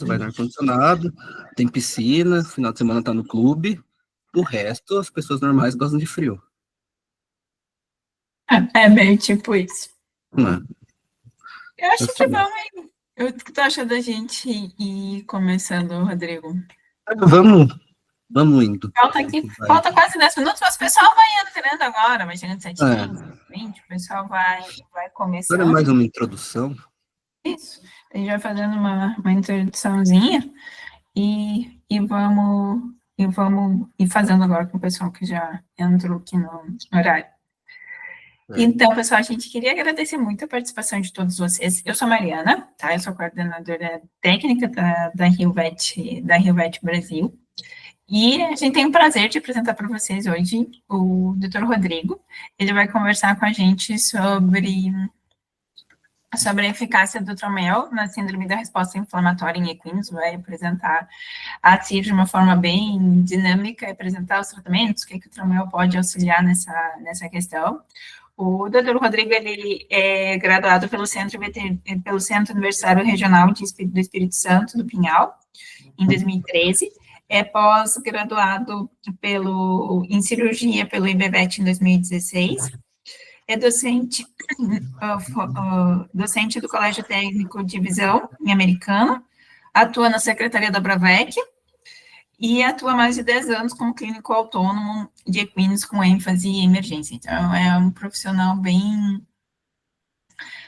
vai no ar-condicionado, tem piscina, final de semana tá no clube, o resto, as pessoas normais gostam de frio. É meio tipo isso. Não. Eu acho que vamos. O que tu acha da gente ir começando, Rodrigo? Vamos indo. Falta quase 10 minutos, mas o pessoal vai entrando agora, vai chegando 7h15, 20, o pessoal vai começando. Agora é mais uma introdução. Isso. A gente vai fazendo uma introduçãozinha e vamos ir fazendo agora com o pessoal que já entrou aqui no horário. Então, pessoal, a gente queria agradecer muito a participação de todos vocês. Eu sou a Mariana, tá? Eu sou coordenadora técnica da RioVet Brasil. E a gente tem o prazer de apresentar para vocês hoje o Dr. Rodrigo. Ele vai conversar com a gente sobre a eficácia do Tromel na síndrome da resposta inflamatória em equinos, vai apresentar a CIR de uma forma bem dinâmica, apresentar os tratamentos, o que o Tromel pode auxiliar nessa questão. O Dr. Rodrigo, ele é graduado pelo Centro Universitário Regional do Espírito Santo, do Pinhal, em 2013, é pós-graduado em cirurgia pelo IBVET em 2016, é docente do Colégio Técnico de Visão, em Americana, atua na Secretaria da Bravec e atua há mais de 10 anos como clínico autônomo de equinos com ênfase em emergência. Então, é um profissional bem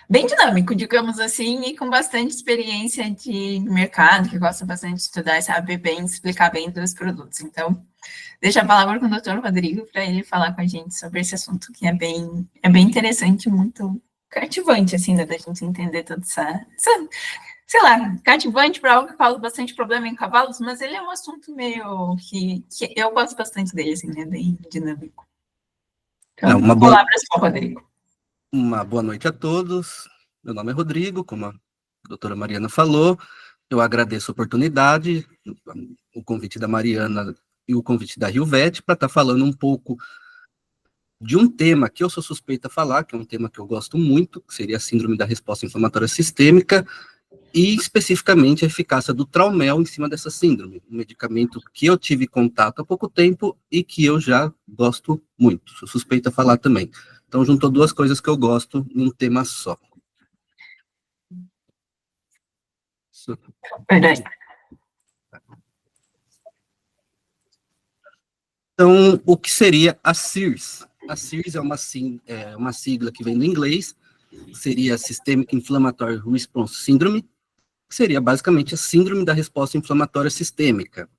dinâmico, digamos assim, e com bastante experiência de mercado, que gosta bastante de estudar e sabe bem explicar bem dos produtos. Então, deixo a palavra com o Dr. Rodrigo para ele falar com a gente sobre esse assunto que é bem interessante, muito cativante, assim, né, da gente entender toda essa sei lá, cativante para algo que causa bastante problema em cavalos, mas ele é um assunto meio que eu gosto bastante dele, assim, né, bem dinâmico. Então, palavras para o Rodrigo. Uma boa noite a todos. Meu nome é Rodrigo, como a doutora Mariana falou. Eu agradeço a oportunidade, o convite da Mariana e o convite da RioVet para estar falando um pouco de um tema que eu sou suspeita a falar, que é um tema que eu gosto muito, que seria a síndrome da resposta inflamatória sistêmica, e especificamente a eficácia do Traumel em cima dessa síndrome, um medicamento que eu tive contato há pouco tempo e que eu já gosto muito, sou suspeita a falar também. Então, juntou duas coisas que eu gosto num tema só. Então, o que seria a SIRS? A SIRS é uma sigla que vem do inglês, seria Systemic Inflammatory Response Syndrome, que seria basicamente a síndrome da resposta inflamatória sistêmica.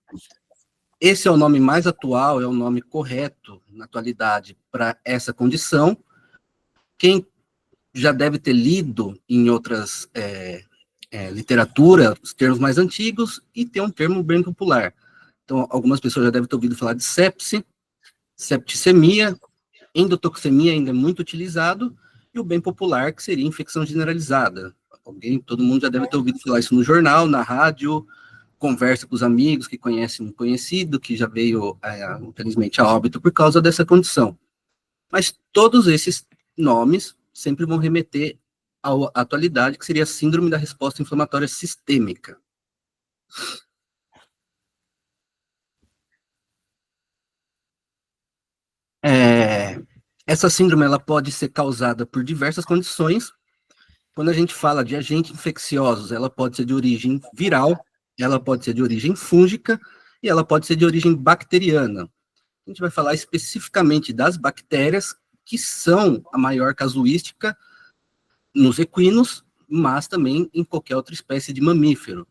Esse é o nome mais atual, é o nome correto na atualidade para essa condição. Quem já deve ter lido em outras literatura os termos mais antigos e tem um termo bem popular. Então, algumas pessoas já devem ter ouvido falar de sepse, septicemia, endotoxemia ainda é muito utilizado, e o bem popular, que seria infecção generalizada. Todo mundo já deve ter ouvido falar isso no jornal, na rádio, conversa com os amigos que conhecem um conhecido, que já veio, infelizmente, a óbito por causa dessa condição. Mas todos esses nomes sempre vão remeter à atualidade, que seria a síndrome da resposta inflamatória sistêmica. Essa síndrome ela pode ser causada por diversas condições. Quando a gente fala de agentes infecciosos, ela pode ser de origem viral, ela pode ser de origem fúngica e ela pode ser de origem bacteriana. A gente vai falar especificamente das bactérias, que são a maior casuística nos equinos, mas também em qualquer outra espécie de mamífero.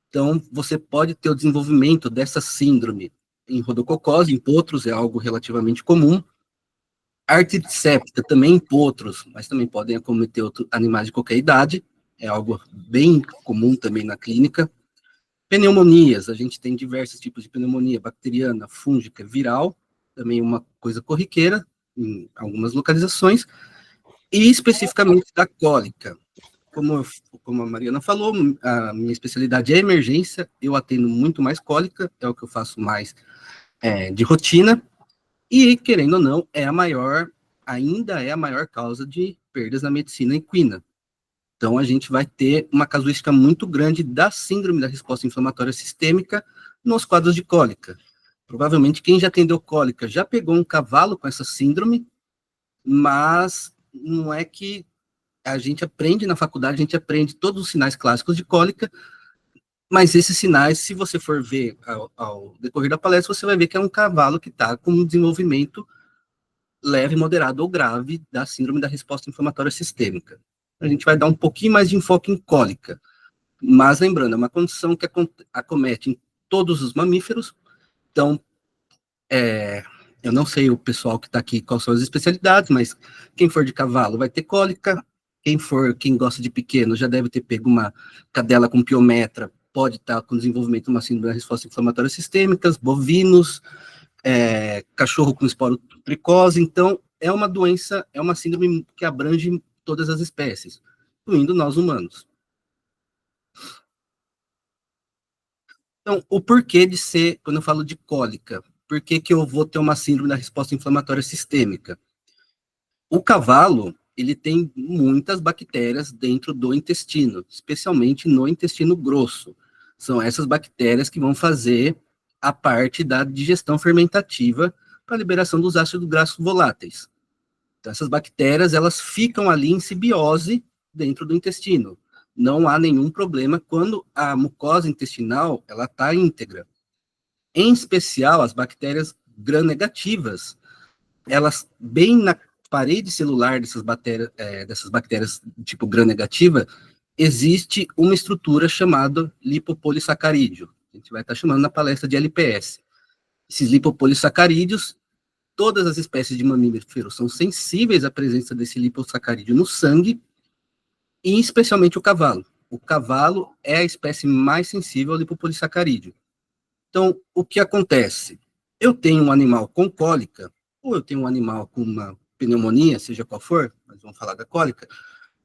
Então, você pode ter o desenvolvimento dessa síndrome em rodococós, em potros, é algo relativamente comum. Artrite séptica também em potros, mas também podem acometer animais de qualquer idade, é algo bem comum também na clínica. Pneumonias, a gente tem diversos tipos de pneumonia, bacteriana, fúngica, viral, também uma coisa corriqueira em algumas localizações, e especificamente da cólica. Como a Mariana falou, a minha especialidade é emergência, eu atendo muito mais cólica, é o que eu faço mais de rotina, e, querendo ou não, ainda é a maior causa de perdas na medicina equina. Então, a gente vai ter uma casuística muito grande da síndrome da resposta inflamatória sistêmica nos quadros de cólica. Provavelmente, quem já atendeu cólica já pegou um cavalo com essa síndrome, mas não é que a gente aprende na faculdade, a gente aprende todos os sinais clássicos de cólica, mas esses sinais, se você for ver ao decorrer da palestra, você vai ver que é um cavalo que está com um desenvolvimento leve, moderado ou grave da síndrome da resposta inflamatória sistêmica. A gente vai dar um pouquinho mais de enfoque em cólica, mas lembrando, é uma condição que acomete em todos os mamíferos, então, eu não sei o pessoal que está aqui quais são as especialidades, mas quem for de cavalo vai ter cólica, quem gosta de pequeno já deve ter pego uma cadela com piometra, pode estar com desenvolvimento de uma síndrome da resposta inflamatória sistêmica, bovinos, cachorro com esporotricose, então é uma doença, é uma síndrome que abrange todas as espécies, incluindo nós humanos. Então, o porquê de ser, quando eu falo de cólica, por que eu vou ter uma síndrome da resposta inflamatória sistêmica? O cavalo, ele tem muitas bactérias dentro do intestino, especialmente no intestino grosso. São essas bactérias que vão fazer a parte da digestão fermentativa para a liberação dos ácidos graxos voláteis. Então, essas bactérias, elas ficam ali em simbiose dentro do intestino. Não há nenhum problema quando a mucosa intestinal, ela está íntegra. Em especial, as bactérias gram-negativas, elas, bem na parede celular dessas bactérias tipo gram-negativa, existe uma estrutura chamada lipopolissacarídeo. A gente vai estar chamando na palestra de LPS. Esses lipopolissacarídeos, todas as espécies de mamíferos são sensíveis à presença desse lipossacarídeo no sangue, e especialmente o cavalo. O cavalo é a espécie mais sensível ao lipopolissacarídeo. Então, o que acontece? Eu tenho um animal com cólica, ou eu tenho um animal com uma pneumonia, seja qual for, mas vamos falar da cólica.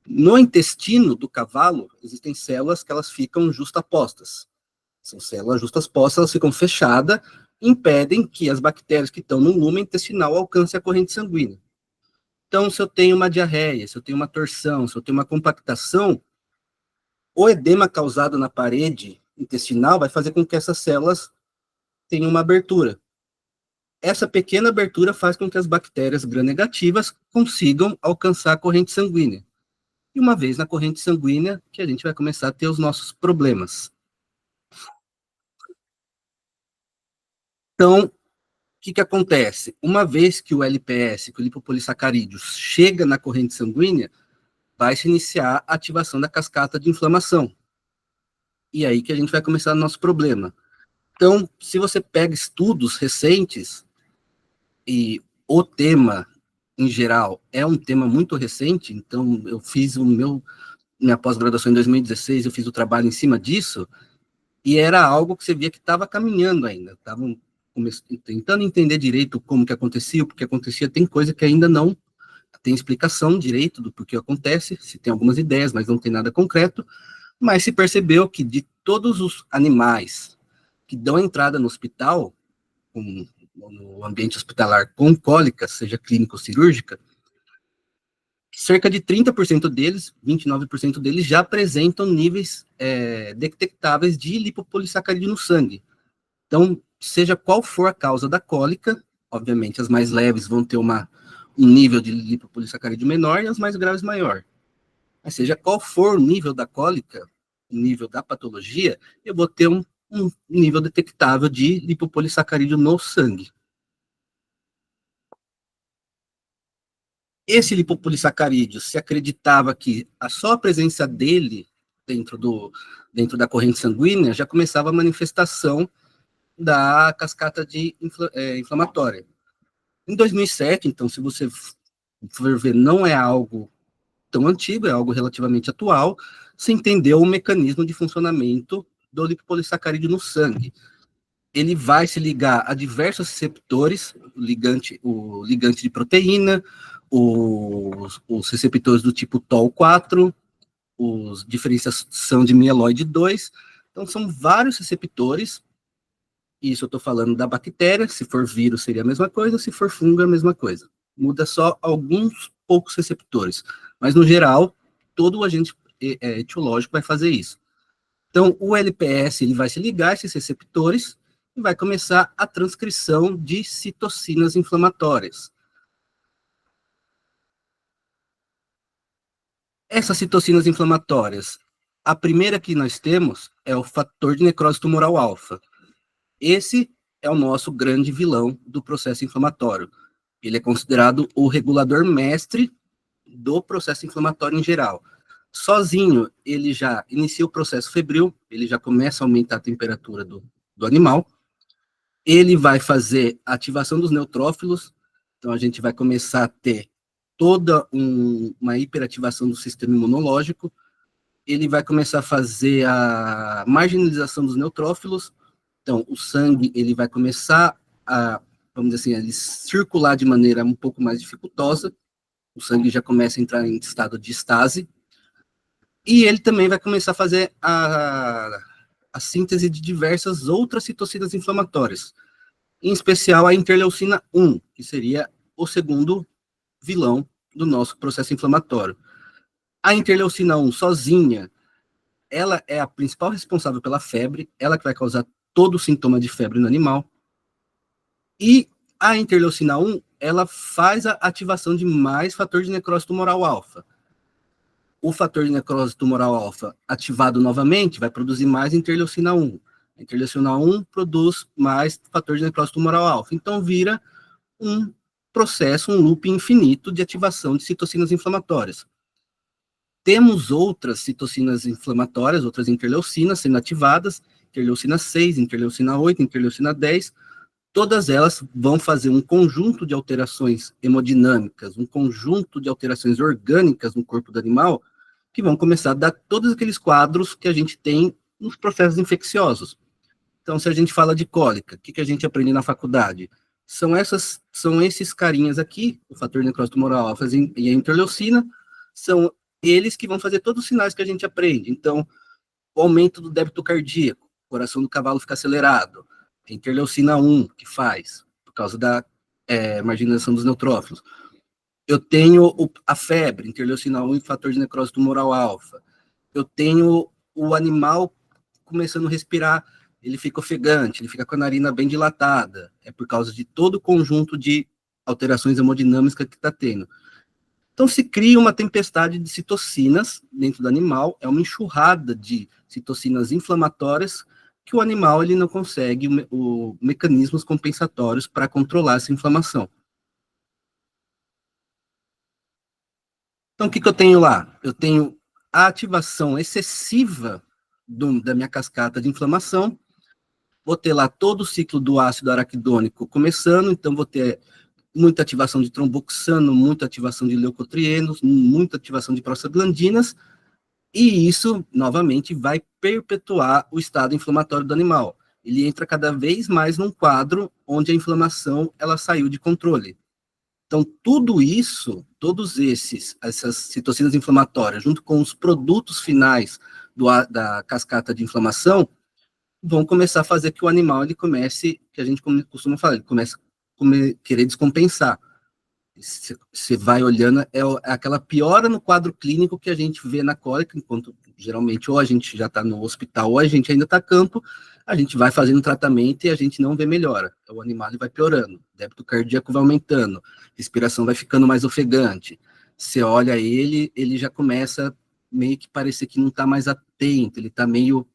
No intestino do cavalo, existem células que elas ficam justapostas. São células justapostas, elas ficam fechadas, impedem que as bactérias que estão no lumen intestinal alcancem a corrente sanguínea. Então, se eu tenho uma diarreia, se eu tenho uma torção, se eu tenho uma compactação, o edema causado na parede intestinal vai fazer com que essas células tenham uma abertura. Essa pequena abertura faz com que as bactérias gram-negativas consigam alcançar a corrente sanguínea. E uma vez na corrente sanguínea, que a gente vai começar a ter os nossos problemas. Então, o que acontece? Uma vez que o LPS, que o lipopolissacarídeo, chega na corrente sanguínea, vai se iniciar a ativação da cascata de inflamação. E aí que a gente vai começar o nosso problema. Então, se você pega estudos recentes, e o tema, em geral, é um tema muito recente, então eu fiz minha pós-graduação em 2016, eu fiz o trabalho em cima disso, e era algo que você via que estava caminhando ainda, estavam tentando entender direito como que acontecia, o que acontecia, tem coisa que ainda não tem explicação direito do porquê acontece, se tem algumas ideias, mas não tem nada concreto, mas se percebeu que de todos os animais que dão entrada no hospital, no ambiente hospitalar com cólica, seja clínica ou cirúrgica, cerca de 30% deles, 29% deles, já apresentam níveis detectáveis de lipopolissacarídeo no sangue. Então, seja qual for a causa da cólica, obviamente as mais leves vão ter um nível de lipopolissacarídeo menor e as mais graves maior. Mas seja qual for o nível da cólica, o nível da patologia, eu vou ter um nível detectável de lipopolissacarídeo no sangue. Esse lipopolissacarídeo, se acreditava que só a presença dele dentro da corrente sanguínea já começava a manifestação da cascata inflamatória. Em 2007, então, se você for ver, não é algo tão antigo, é algo relativamente atual, se entendeu o mecanismo de funcionamento do lipopolissacarídeo no sangue. Ele vai se ligar a diversos receptores, o ligante de proteína, os receptores do tipo TOL4, os diferenciação de mieloide 2. Então, são vários receptores. Isso eu estou falando da bactéria, se for vírus seria a mesma coisa, se for fungo é a mesma coisa. Muda só alguns poucos receptores. Mas, no geral, todo o agente etiológico vai fazer isso. Então, o LPS ele vai se ligar a esses receptores e vai começar a transcrição de citocinas inflamatórias. Essas citocinas inflamatórias, a primeira que nós temos é o fator de necrose tumoral alfa. Esse é o nosso grande vilão do processo inflamatório. Ele é considerado o regulador mestre do processo inflamatório em geral. Sozinho, ele já inicia o processo febril, ele já começa a aumentar a temperatura do animal, ele vai fazer a ativação dos neutrófilos, então a gente vai começar a ter toda uma hiperativação do sistema imunológico, ele vai começar a fazer a marginalização dos neutrófilos, então o sangue ele vai começar a, vamos dizer assim, ele circular de maneira um pouco mais dificultosa, o sangue já começa a entrar em estado de estase, e ele também vai começar a fazer a síntese de diversas outras citocinas inflamatórias, em especial a interleucina 1, que seria o segundo vilão do nosso processo inflamatório. A interleucina 1 sozinha, ela é a principal responsável pela febre, ela que vai causar todo o sintoma de febre no animal, e a interleucina 1, ela faz a ativação de mais fator de necrose tumoral alfa. O fator de necrose tumoral alfa ativado novamente vai produzir mais interleucina 1. A interleucina 1 produz mais fator de necrose tumoral alfa. Então vira um processo, um loop infinito de ativação de citocinas inflamatórias. Temos outras citocinas inflamatórias, outras interleucinas sendo ativadas, interleucina 6, interleucina 8, interleucina 10, todas elas vão fazer um conjunto de alterações hemodinâmicas, um conjunto de alterações orgânicas no corpo do animal, que vão começar a dar todos aqueles quadros que a gente tem nos processos infecciosos. Então, se a gente fala de cólica, o que a gente aprende na faculdade? São esses carinhas aqui, o fator de necrose tumoral alfa e a interleucina, são eles que vão fazer todos os sinais que a gente aprende. Então, o aumento do débito cardíaco, o coração do cavalo fica acelerado, a interleucina 1 que faz, por causa da marginalização dos neutrófilos. Eu tenho a febre, interleucina 1 e fator de necrose tumoral alfa. Eu tenho o animal começando a respirar, ele fica ofegante, ele fica com a narina bem dilatada. É por causa de todo o conjunto de alterações hemodinâmicas que está tendo. Então, se cria uma tempestade de citocinas dentro do animal, é uma enxurrada de citocinas inflamatórias que o animal ele não consegue mecanismos compensatórios para controlar essa inflamação. Então, o que eu tenho lá? Eu tenho a ativação excessiva da minha cascata de inflamação, vou ter lá todo o ciclo do ácido araquidônico começando, então vou ter muita ativação de tromboxano, muita ativação de leucotrienos, muita ativação de prostaglandinas, e isso, novamente, vai perpetuar o estado inflamatório do animal. Ele entra cada vez mais num quadro onde a inflamação ela saiu de controle. Então, tudo isso, essas citocinas inflamatórias, junto com os produtos finais da cascata de inflamação, vão começar a fazer que o animal ele comece, que a gente costuma falar, ele começa a querer descompensar. Você vai olhando, é aquela piora no quadro clínico que a gente vê na cólica, enquanto geralmente ou a gente já está no hospital ou a gente ainda está a campo, a gente vai fazendo tratamento e a gente não vê melhora. O animal ele vai piorando, o débito cardíaco vai aumentando, respiração vai ficando mais ofegante. Você olha ele já começa meio que parecer que não está mais atento, ele está meio,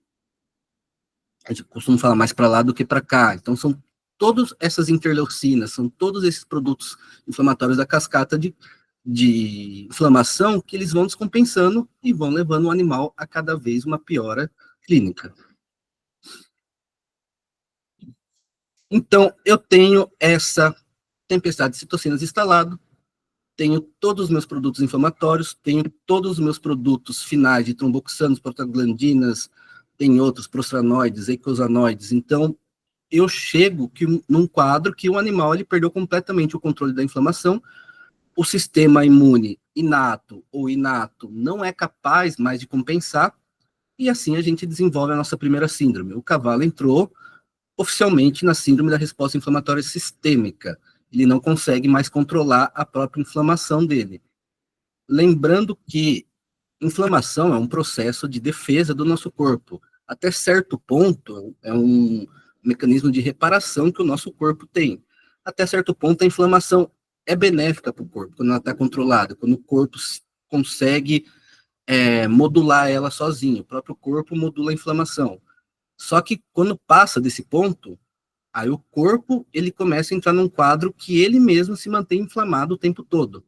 a gente costuma falar mais para lá do que para cá. Então são todas essas interleucinas, são todos esses produtos inflamatórios da cascata de inflamação que eles vão descompensando e vão levando o animal a cada vez uma piora clínica. Então, eu tenho essa tempestade de citocinas instalado, tenho todos os meus produtos inflamatórios, tenho todos os meus produtos finais de tromboxanos, prostaglandinas, tem outros prostranoides, eicosanoides. Então, eu chego num quadro que o animal ele perdeu completamente o controle da inflamação, o sistema imune inato ou inato não é capaz mais de compensar, e assim a gente desenvolve a nossa primeira síndrome. O cavalo entrou oficialmente na síndrome da resposta inflamatória sistêmica. Ele não consegue mais controlar a própria inflamação dele. Lembrando que inflamação é um processo de defesa do nosso corpo. Até certo ponto, é um mecanismo de reparação que o nosso corpo tem. Até certo ponto, a inflamação é benéfica para o corpo, quando ela está controlada, quando o corpo consegue modular ela sozinho. O próprio corpo modula a inflamação. Só que quando passa desse ponto, aí o corpo ele começa a entrar num quadro que ele mesmo se mantém inflamado o tempo todo.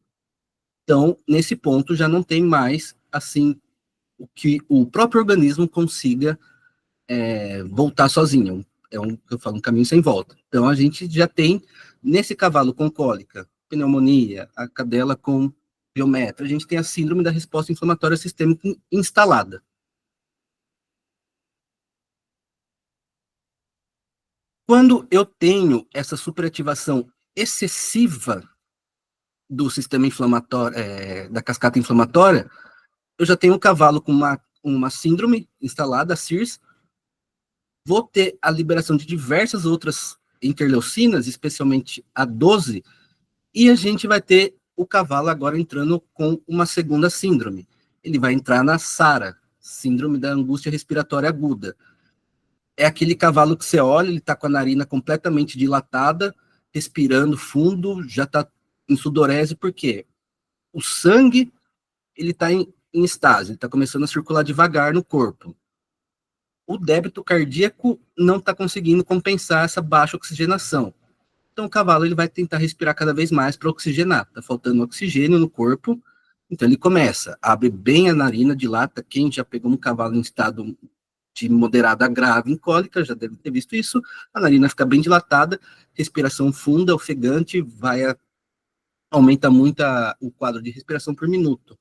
Então, nesse ponto, já não tem mais, assim, o que o próprio organismo consiga voltar sozinho. Eu falo, um caminho sem volta. Então, a gente já tem, nesse cavalo com cólica, pneumonia, a cadela com biometria, a gente tem a síndrome da resposta inflamatória sistêmica instalada. Quando eu tenho essa superativação excessiva do sistema inflamatório, da cascata inflamatória, eu já tenho um cavalo com uma síndrome instalada, a CIRS, vou ter a liberação de diversas outras interleucinas, especialmente a 12, e a gente vai ter o cavalo agora entrando com uma segunda síndrome. Ele vai entrar na SARA, síndrome da angústia respiratória aguda. É aquele cavalo que você olha, ele está com a narina completamente dilatada, respirando fundo, já está em sudorese, por quê? O sangue ele está em estase, ele está começando a circular devagar no corpo. O débito cardíaco não está conseguindo compensar essa baixa oxigenação. Então, o cavalo ele vai tentar respirar cada vez mais para oxigenar. Está faltando oxigênio no corpo, então ele começa, abre bem a narina, dilata. Quem já pegou um cavalo em estado de moderada a grave em cólica, já deve ter visto isso. A narina fica bem dilatada, respiração funda, ofegante, aumenta muito o quadro de respiração por minuto.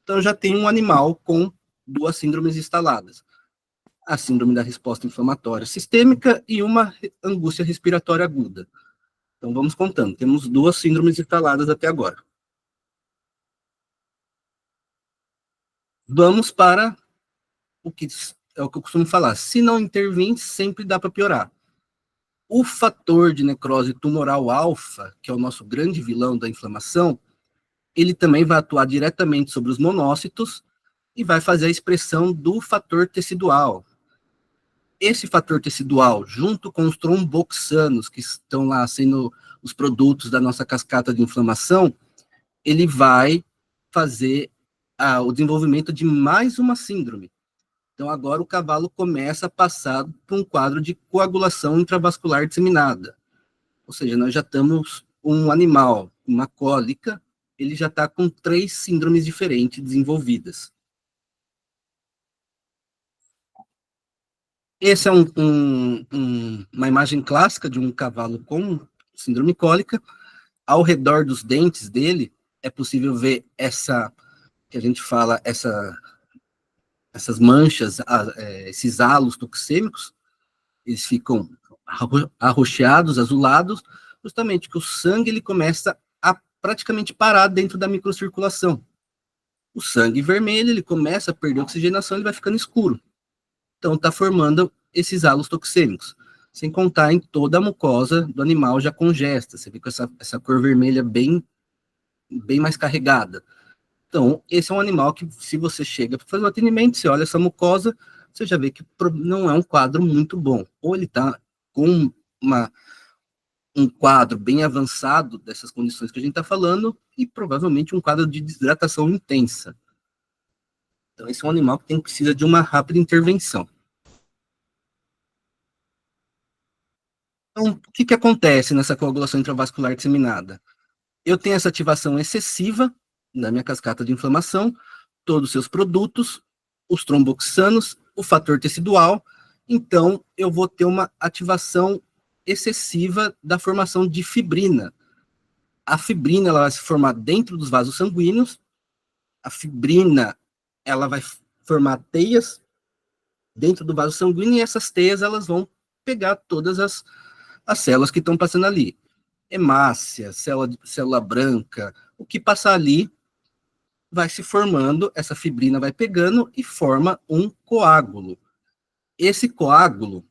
Então, já tem um animal com duas síndromes instaladas. A síndrome da resposta inflamatória sistêmica e uma angústia respiratória aguda. Então, vamos contando. Temos duas síndromes instaladas até agora. Vamos para o que é o que eu costumo falar. Se não intervir, sempre dá para piorar. O fator de necrose tumoral alfa, que é o nosso grande vilão da inflamação, ele também vai atuar diretamente sobre os monócitos e vai fazer a expressão do fator tecidual. Esse fator tecidual, junto com os tromboxanos, que estão lá sendo os produtos da nossa cascata de inflamação, ele vai fazer o desenvolvimento de mais uma síndrome. Então, agora o cavalo começa a passar por um quadro de coagulação intravascular disseminada. Ou seja, nós já estamos um animal, uma cólica, ele já está com 3 síndromes diferentes desenvolvidas. Essa é uma imagem clássica de um cavalo com síndrome cólica. Ao redor dos dentes dele, é possível ver que a gente fala, essas manchas, esses halos toxêmicos, eles ficam arroxeados, azulados, justamente que o sangue ele começa a praticamente parar dentro da microcirculação. O sangue vermelho, ele começa a perder oxigenação, ele vai ficando escuro. Então, está formando esses halos toxêmicos. Sem contar em toda a mucosa do animal já congesta. Você vê com essa cor vermelha bem mais carregada. Então, esse é um animal que, se você chega para fazer o atendimento, você olha essa mucosa, você já vê que não é um quadro muito bom. Ou ele está com um quadro bem avançado dessas condições que a gente está falando, e provavelmente um quadro de desidratação intensa. Então, esse é um animal que precisa de uma rápida intervenção. Então, o que acontece nessa coagulação intravascular disseminada? Eu tenho essa ativação excessiva da minha cascata de inflamação, todos os seus produtos, os tromboxanos, o fator tecidual, então eu vou ter uma ativação excessiva da formação de fibrina. A fibrina ela vai se formar dentro dos vasos sanguíneos, a fibrina ela vai formar teias dentro do vaso sanguíneo e essas teias elas vão pegar todas as células que estão passando ali. Hemácia, célula branca, o que passar ali vai se formando, essa fibrina vai pegando e forma um coágulo. Esse coágulo,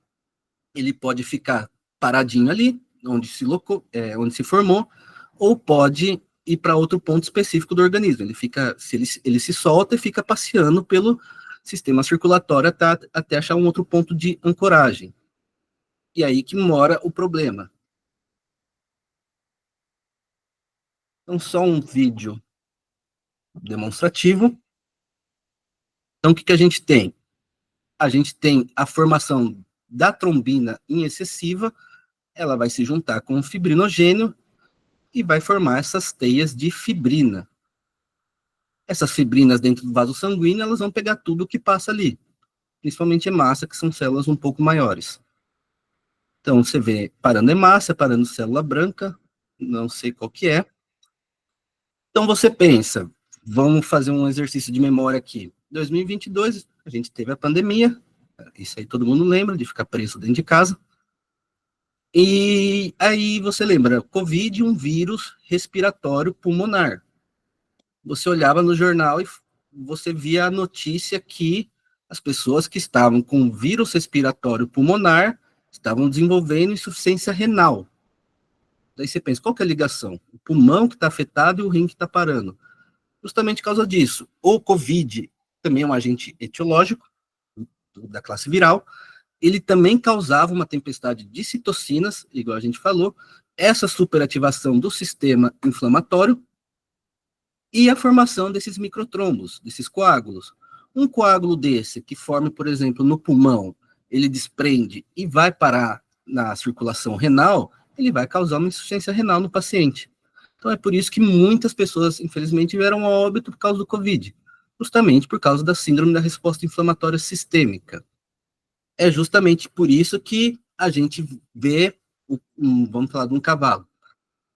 ele pode ficar paradinho ali, onde se formou, ou pode ir para outro ponto específico do organismo. Ele se solta e fica passeando pelo sistema circulatório até achar um outro ponto de ancoragem. E aí que mora o problema. Então, só um vídeo demonstrativo. Então, o que a gente tem? A gente tem a formação da trombina em excessiva, ela vai se juntar com o fibrinogênio e vai formar essas teias de fibrina. Essas fibrinas dentro do vaso sanguíneo, elas vão pegar tudo que passa ali, principalmente hemácia, que são células um pouco maiores. Então, você vê parando hemácia, parando célula branca, não sei qual que é. Então, você pensa, vamos fazer um exercício de memória aqui. 2022, a gente teve a pandemia, isso aí todo mundo lembra, de ficar preso dentro de casa. E aí você lembra, Covid, um vírus respiratório pulmonar. Você olhava no jornal e você via a notícia que as pessoas que estavam com vírus respiratório pulmonar estavam desenvolvendo insuficiência renal. Daí você pensa, qual que é a ligação? O pulmão que está afetado e o rim que está parando. Justamente por causa disso. O Covid também é um agente etiológico, da classe viral, ele também causava uma tempestade de citocinas, igual a gente falou, essa superativação do sistema inflamatório e a formação desses microtrombos, desses coágulos. Um coágulo desse, que forma, por exemplo, no pulmão, ele desprende e vai parar na circulação renal, ele vai causar uma insuficiência renal no paciente. Então é por isso que muitas pessoas, infelizmente, vieram a óbito por causa do Covid, justamente por causa da síndrome da resposta inflamatória sistêmica. É justamente por isso que a gente vê, vamos falar de um cavalo.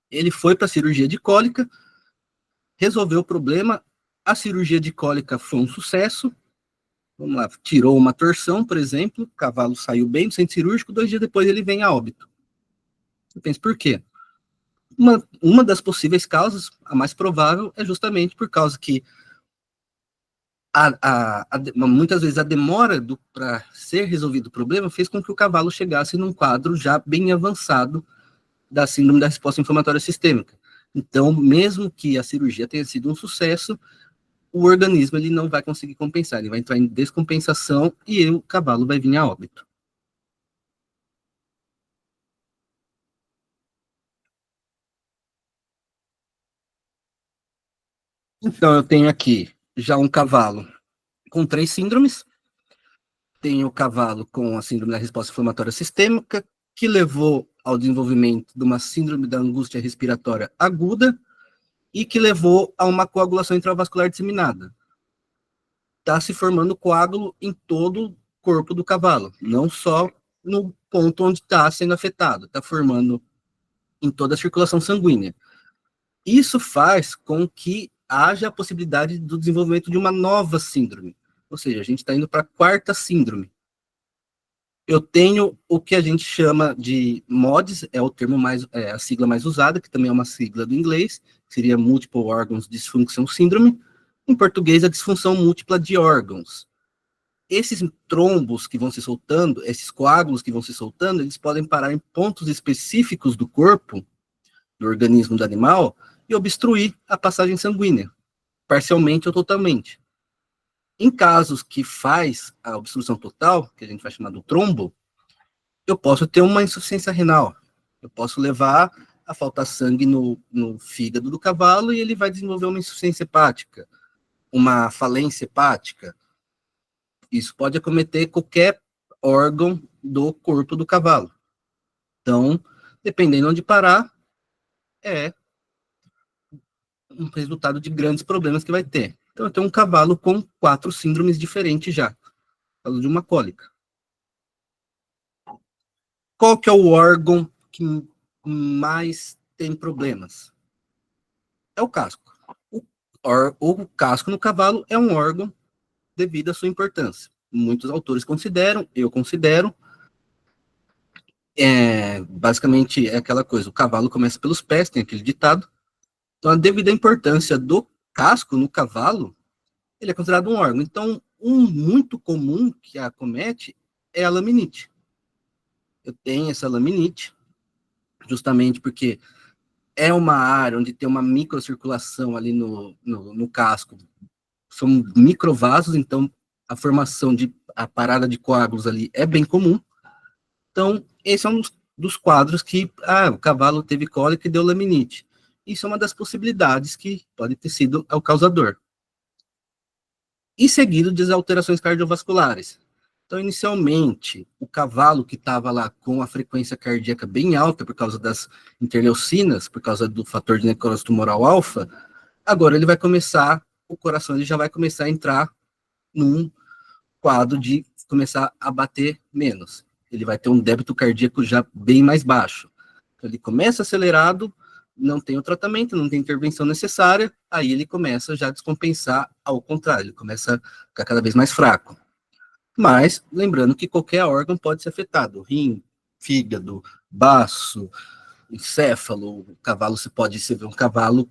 Ele foi para a cirurgia de cólica, resolveu o problema, a cirurgia de cólica foi um sucesso, vamos lá, tirou uma torção, por exemplo, o cavalo saiu bem do centro cirúrgico, 2 dias depois ele vem a óbito. Você pensa, por quê? Uma das possíveis causas, a mais provável, é justamente por causa que muitas vezes a demora para ser resolvido o problema fez com que o cavalo chegasse num quadro já bem avançado da síndrome da resposta inflamatória sistêmica. Então, mesmo que a cirurgia tenha sido um sucesso, o organismo ele não vai conseguir compensar, ele vai entrar em descompensação e o cavalo vai vir a óbito. Então, eu tenho aqui já um cavalo com 3 síndromes. Tenho o cavalo com a síndrome da resposta inflamatória sistêmica, que levou ao desenvolvimento de uma síndrome da angústia respiratória aguda e que levou a uma coagulação intravascular disseminada. Está se formando coágulo em todo o corpo do cavalo, não só no ponto onde está sendo afetado, está formando em toda a circulação sanguínea. Isso faz com que haja a possibilidade do desenvolvimento de uma nova síndrome, ou seja, a gente está indo para a 4ª síndrome. Eu tenho o que a gente chama de MODS, é o termo a sigla mais usada, que também é uma sigla do inglês, que seria Multiple Organs Dysfunction Syndrome. Em português, a disfunção múltipla de órgãos. Esses trombos que vão se soltando, esses coágulos que vão se soltando, eles podem parar em pontos específicos do corpo, do organismo do animal, e obstruir a passagem sanguínea, parcialmente ou totalmente. Em casos que faz a obstrução total, que a gente vai chamar do trombo, eu posso ter uma insuficiência renal. Eu posso levar a faltar sangue no fígado do cavalo e ele vai desenvolver uma insuficiência hepática, uma falência hepática. Isso pode acometer qualquer órgão do corpo do cavalo. Então, dependendo onde parar, é um resultado de grandes problemas que vai ter. Então, eu tenho um cavalo com 4 síndromes diferentes já, por causa de uma cólica. Qual que é o órgão que mais tem problemas? É o casco. O casco no cavalo é um órgão devido à sua importância. Muitos autores consideram, eu considero. Basicamente é aquela coisa, o cavalo começa pelos pés, tem aquele ditado. Então, a devida importância do casco no cavalo, ele é considerado um órgão. Então, um muito comum que acomete é a laminite. Eu tenho essa laminite, justamente porque é uma área onde tem uma microcirculação ali no casco, são microvasos, então a formação a parada de coágulos ali é bem comum. Então, esse é um dos quadros que o cavalo teve cólica e deu laminite. Isso é uma das possibilidades que pode ter sido o causador. E seguido de alterações cardiovasculares. Então, inicialmente, o cavalo que estava lá com a frequência cardíaca bem alta por causa das interleucinas, por causa do fator de necrose tumoral alfa, agora ele vai começar, o coração ele já vai começar a entrar num quadro de começar a bater menos. Ele vai ter um débito cardíaco já bem mais baixo. Então, ele começa acelerado, não tem o tratamento, não tem intervenção necessária, aí ele começa já a descompensar ao contrário, ele começa a ficar cada vez mais fraco. Mas, lembrando que qualquer órgão pode ser afetado, rim, fígado, baço, encéfalo, o cavalo, você pode ver um cavalo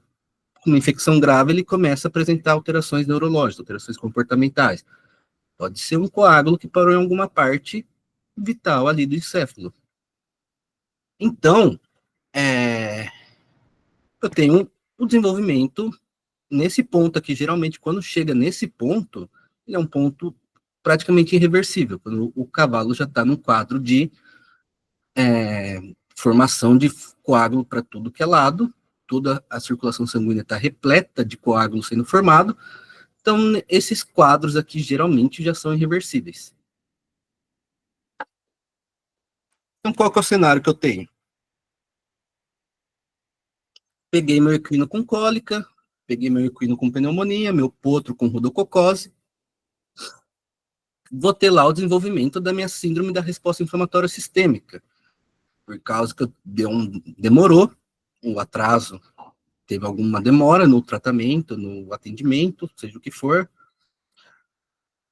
com uma infecção grave, ele começa a apresentar alterações neurológicas, alterações comportamentais. Pode ser um coágulo que parou em alguma parte vital ali do encéfalo. Então, eu tenho o desenvolvimento nesse ponto aqui, geralmente, quando chega nesse ponto, ele é um ponto praticamente irreversível, quando o cavalo já está num quadro de formação de coágulo para tudo que é lado, toda a circulação sanguínea está repleta de coágulo sendo formado, então esses quadros aqui geralmente já são irreversíveis. Então qual que é o cenário que eu tenho? Peguei meu equino com cólica, peguei meu equino com pneumonia, meu potro com rodococose, vou ter lá o desenvolvimento da minha síndrome da resposta inflamatória sistêmica, por causa que demorou, o atraso, teve alguma demora no tratamento, no atendimento, seja o que for.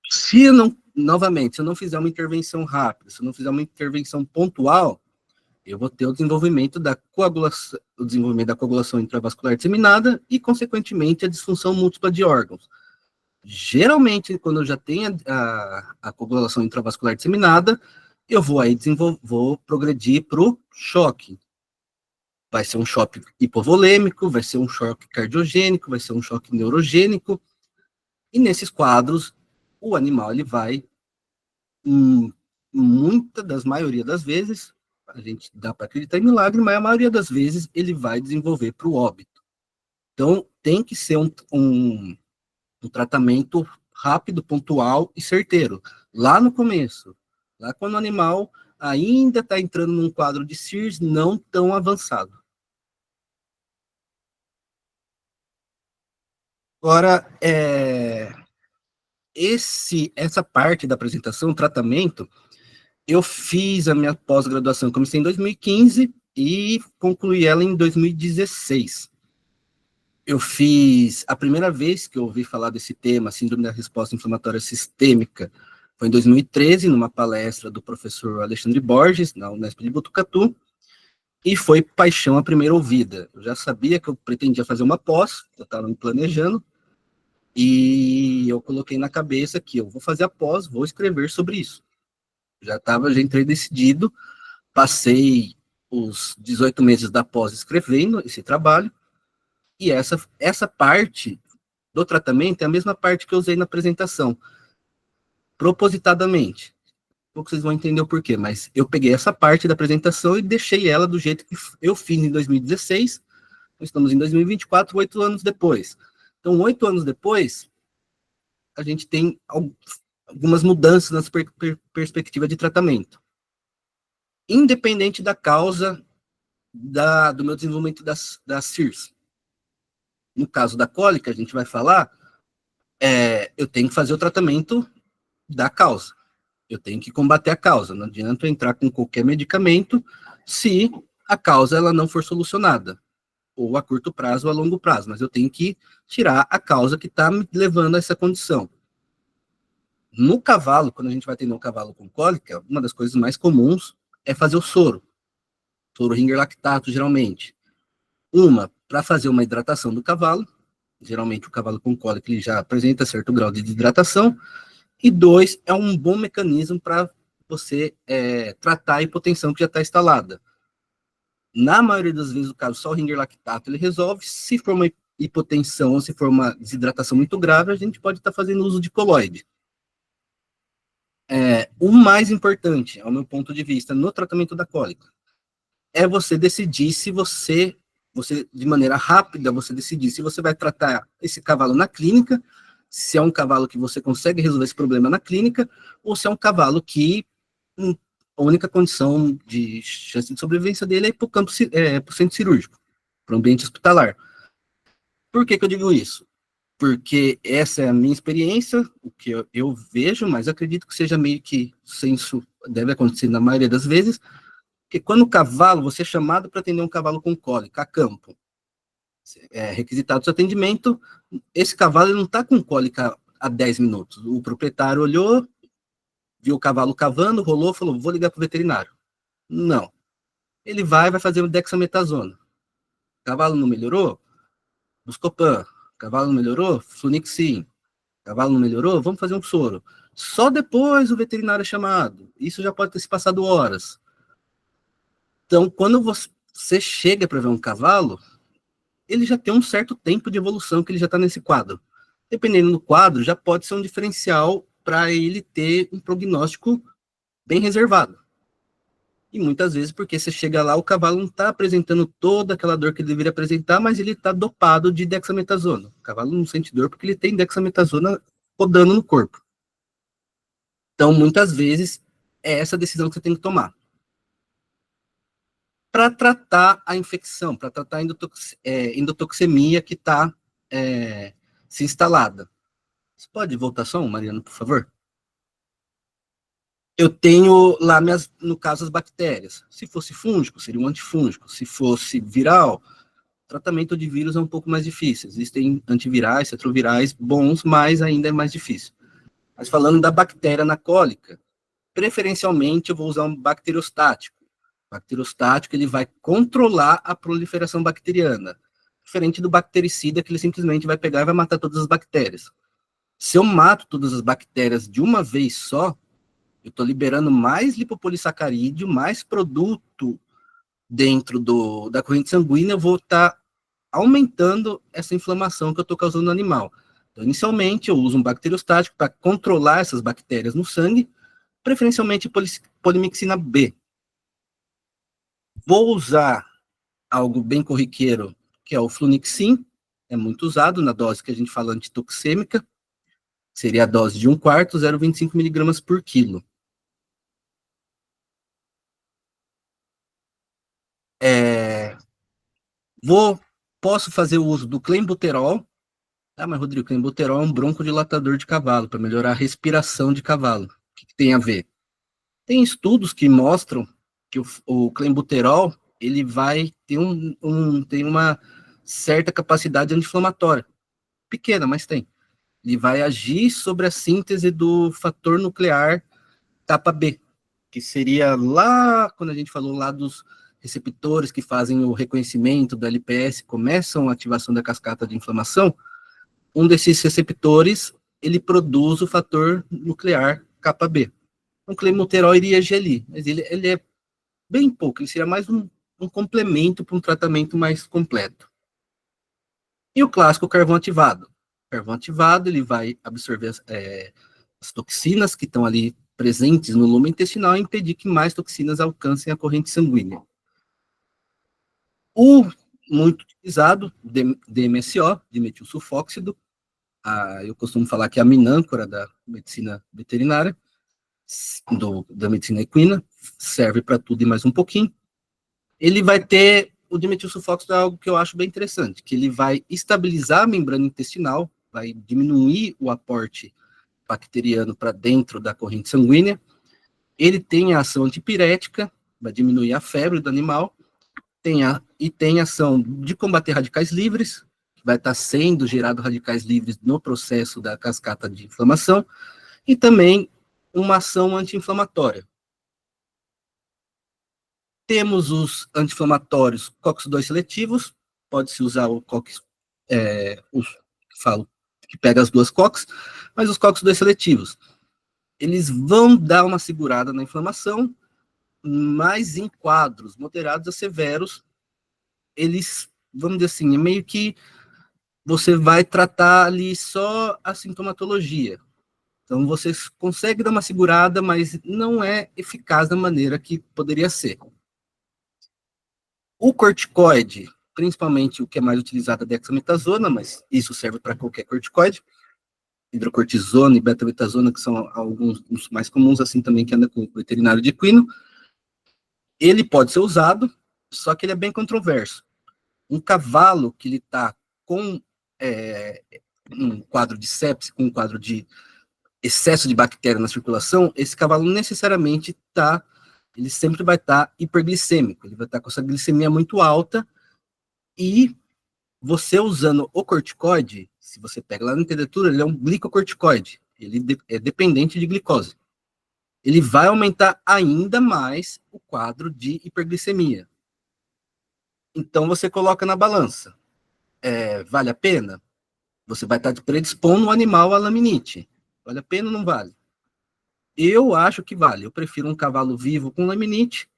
Se eu não, novamente, se eu não fizer uma intervenção rápida, se eu não fizer uma intervenção pontual, eu vou ter o desenvolvimento da coagulação intravascular disseminada e, consequentemente, a disfunção múltipla de órgãos. Geralmente, quando eu já tenho a coagulação intravascular disseminada, eu vou progredir para o choque. Vai ser um choque hipovolêmico, vai ser um choque cardiogênico, vai ser um choque neurogênico. E nesses quadros, o animal ele vai, muita das maioria das vezes, a gente dá para acreditar em milagre, mas a maioria das vezes ele vai desenvolver para o óbito. Então, tem que ser um tratamento rápido, pontual e certeiro. Lá no começo, lá quando o animal ainda está entrando num quadro de CIRS não tão avançado. Agora, essa parte da apresentação, o tratamento, eu fiz a minha pós-graduação, comecei em 2015 e concluí ela em 2016. Eu fiz, a primeira vez que eu ouvi falar desse tema, síndrome da resposta inflamatória sistêmica, foi em 2013, numa palestra do professor Alexandre Borges, na Unesp de Botucatu, e foi paixão à primeira ouvida. Eu já sabia que eu pretendia fazer uma pós, eu estava me planejando, e eu coloquei na cabeça que eu vou fazer a pós, vou escrever sobre isso. Já entrei decidido, passei os 18 meses da pós escrevendo esse trabalho, e essa parte do tratamento é a mesma parte que eu usei na apresentação, propositadamente. Pouco vocês vão entender o porquê, mas eu peguei essa parte da apresentação e deixei ela do jeito que eu fiz em 2016, estamos em 2024, 8 anos depois. Então, 8 anos depois, a gente tem algumas mudanças na perspectiva de tratamento. Independente da causa do meu desenvolvimento da CIRS. No caso da cólica, a gente vai falar, eu tenho que fazer o tratamento da causa. Eu tenho que combater a causa. Não adianta eu entrar com qualquer medicamento se a causa ela não for solucionada, ou a curto prazo ou a longo prazo, mas eu tenho que tirar a causa que está me levando a essa condição. No cavalo, quando a gente vai atender um cavalo com cólica, uma das coisas mais comuns é fazer o soro Ringer lactato, geralmente. Para fazer uma hidratação do cavalo, geralmente o cavalo com cólica ele já apresenta certo grau de hidratação, e 2, é um bom mecanismo para você tratar a hipotensão que já está instalada. Na maioria das vezes, o caso, só o Ringer lactato ele resolve. Se for uma hipotensão ou se for uma desidratação muito grave, a gente pode estar fazendo uso de coloide. O mais importante, ao meu ponto de vista, no tratamento da cólica, é você decidir se você, de maneira rápida, você decidir se você vai tratar esse cavalo na clínica, se é um cavalo que você consegue resolver esse problema na clínica, ou se é um cavalo que a única condição de chance de sobrevivência dele é ir para o campo, para o centro cirúrgico, para o ambiente hospitalar. Por que eu digo isso? Porque essa é a minha experiência, o que eu vejo, mas acredito que seja meio que senso, deve acontecer na maioria das vezes, que quando o cavalo, você é chamado para atender um cavalo com cólica a campo, requisitado seu atendimento, esse cavalo não está com cólica há 10 minutos. O proprietário olhou, viu o cavalo cavando, rolou, falou, vou ligar para o veterinário. Não. Ele vai fazer o dexametasona. O cavalo não melhorou? Buscopan. O cavalo não melhorou? Flunixin. O cavalo não melhorou? Vamos fazer um soro. Só depois o veterinário é chamado. Isso já pode ter se passado horas. Então, quando você chega para ver um cavalo, ele já tem um certo tempo de evolução que ele já está nesse quadro. Dependendo do quadro, já pode ser um diferencial para ele ter um prognóstico bem reservado. E muitas vezes, porque você chega lá, o cavalo não está apresentando toda aquela dor que ele deveria apresentar, mas ele está dopado de dexametasona. O cavalo não sente dor porque ele tem dexametasona rodando no corpo. Então, muitas vezes, é essa decisão que você tem que tomar. Para tratar a infecção, para tratar a endotoxemia que está se instalada. Você pode voltar só, Mariana, por favor? Eu tenho lá, no caso, as bactérias. Se fosse fúngico, seria um antifúngico. Se fosse viral, tratamento de vírus é um pouco mais difícil. Existem antivirais, retrovirais bons, mas ainda é mais difícil. Mas falando da bactéria na cólica, preferencialmente eu vou usar um bacteriostático. O bacteriostático, ele vai controlar a proliferação bacteriana, diferente do bactericida, que ele simplesmente vai pegar e vai matar todas as bactérias. Se eu mato todas as bactérias de uma vez só, eu estou liberando mais lipopolissacarídeo, mais produto dentro da corrente sanguínea, eu vou estar aumentando essa inflamação que eu estou causando no animal. Então, inicialmente, eu uso um bacteriostático para controlar essas bactérias no sangue, preferencialmente polimixina B. Vou usar algo bem corriqueiro, que é o Flunixin, é muito usado na dose que a gente fala antitoxêmica, seria a dose de 1/4, 0,25 miligramas por quilo. Posso fazer o uso do clenbuterol. Ah, mas Rodrigo, clenbuterol é um broncodilatador de cavalo, para melhorar a respiração de cavalo. O que tem a ver? Tem estudos que mostram que o clenbuterol, ele vai ter tem uma certa capacidade anti-inflamatória. Pequena, mas tem. Ele vai agir sobre a síntese do fator nuclear kappa B, que seria lá, quando a gente falou lá dos receptores que fazem o reconhecimento do LPS, começam a ativação da cascata de inflamação, um desses receptores, ele produz o fator nuclear kappa B. O clenbuterol iria agir ali, mas ele é bem pouco, ele seria mais um complemento para um tratamento mais completo. E o clássico carvão ativado. O carvão ativado, ele vai absorver as toxinas que estão ali presentes no lume intestinal e impedir que mais toxinas alcancem a corrente sanguínea. O muito utilizado, DMSO, dimetilsulfóxido, eu costumo falar que é a minâncora da medicina veterinária, da medicina equina, serve para tudo e mais um pouquinho. Ele vai ter, o dimetilsulfóxido é algo que eu acho bem interessante, que ele vai estabilizar a membrana intestinal, vai diminuir o aporte bacteriano para dentro da corrente sanguínea. Ele tem a ação antipirética, vai diminuir a febre do animal, tem ação de combater radicais livres, que vai estar sendo gerado radicais livres no processo da cascata de inflamação, e também uma ação anti-inflamatória. Temos os anti-inflamatórios COX-2 seletivos, pode-se usar o COX, que pega as duas COX, mas os COX-2 seletivos, eles vão dar uma segurada na inflamação, mas em quadros moderados a severos, eles, vamos dizer assim, é meio que você vai tratar ali só a sintomatologia. Então, você consegue dar uma segurada, mas não é eficaz da maneira que poderia ser. O corticoide, principalmente o que é mais utilizado é a dexametasona, mas isso serve para qualquer corticoide, hidrocortisona e betametasona, que são alguns dos mais comuns, assim também que anda com o veterinário de equino. Ele pode ser usado, só que ele é bem controverso. Um cavalo que ele está com um quadro de sepse, com um quadro de excesso de bactéria na circulação, esse cavalo necessariamente ele sempre vai estar hiperglicêmico, ele vai estar com essa glicemia muito alta, e você usando o corticoide, se você pega lá na literatura, ele é um glicocorticoide, ele é dependente de glicose. Ele vai aumentar ainda mais o quadro de hiperglicemia. Então você coloca na balança. Vale a pena? Você vai estar predispondo o animal à laminite. Vale a pena ou não vale? Eu acho que vale. Eu prefiro um cavalo vivo com laminite,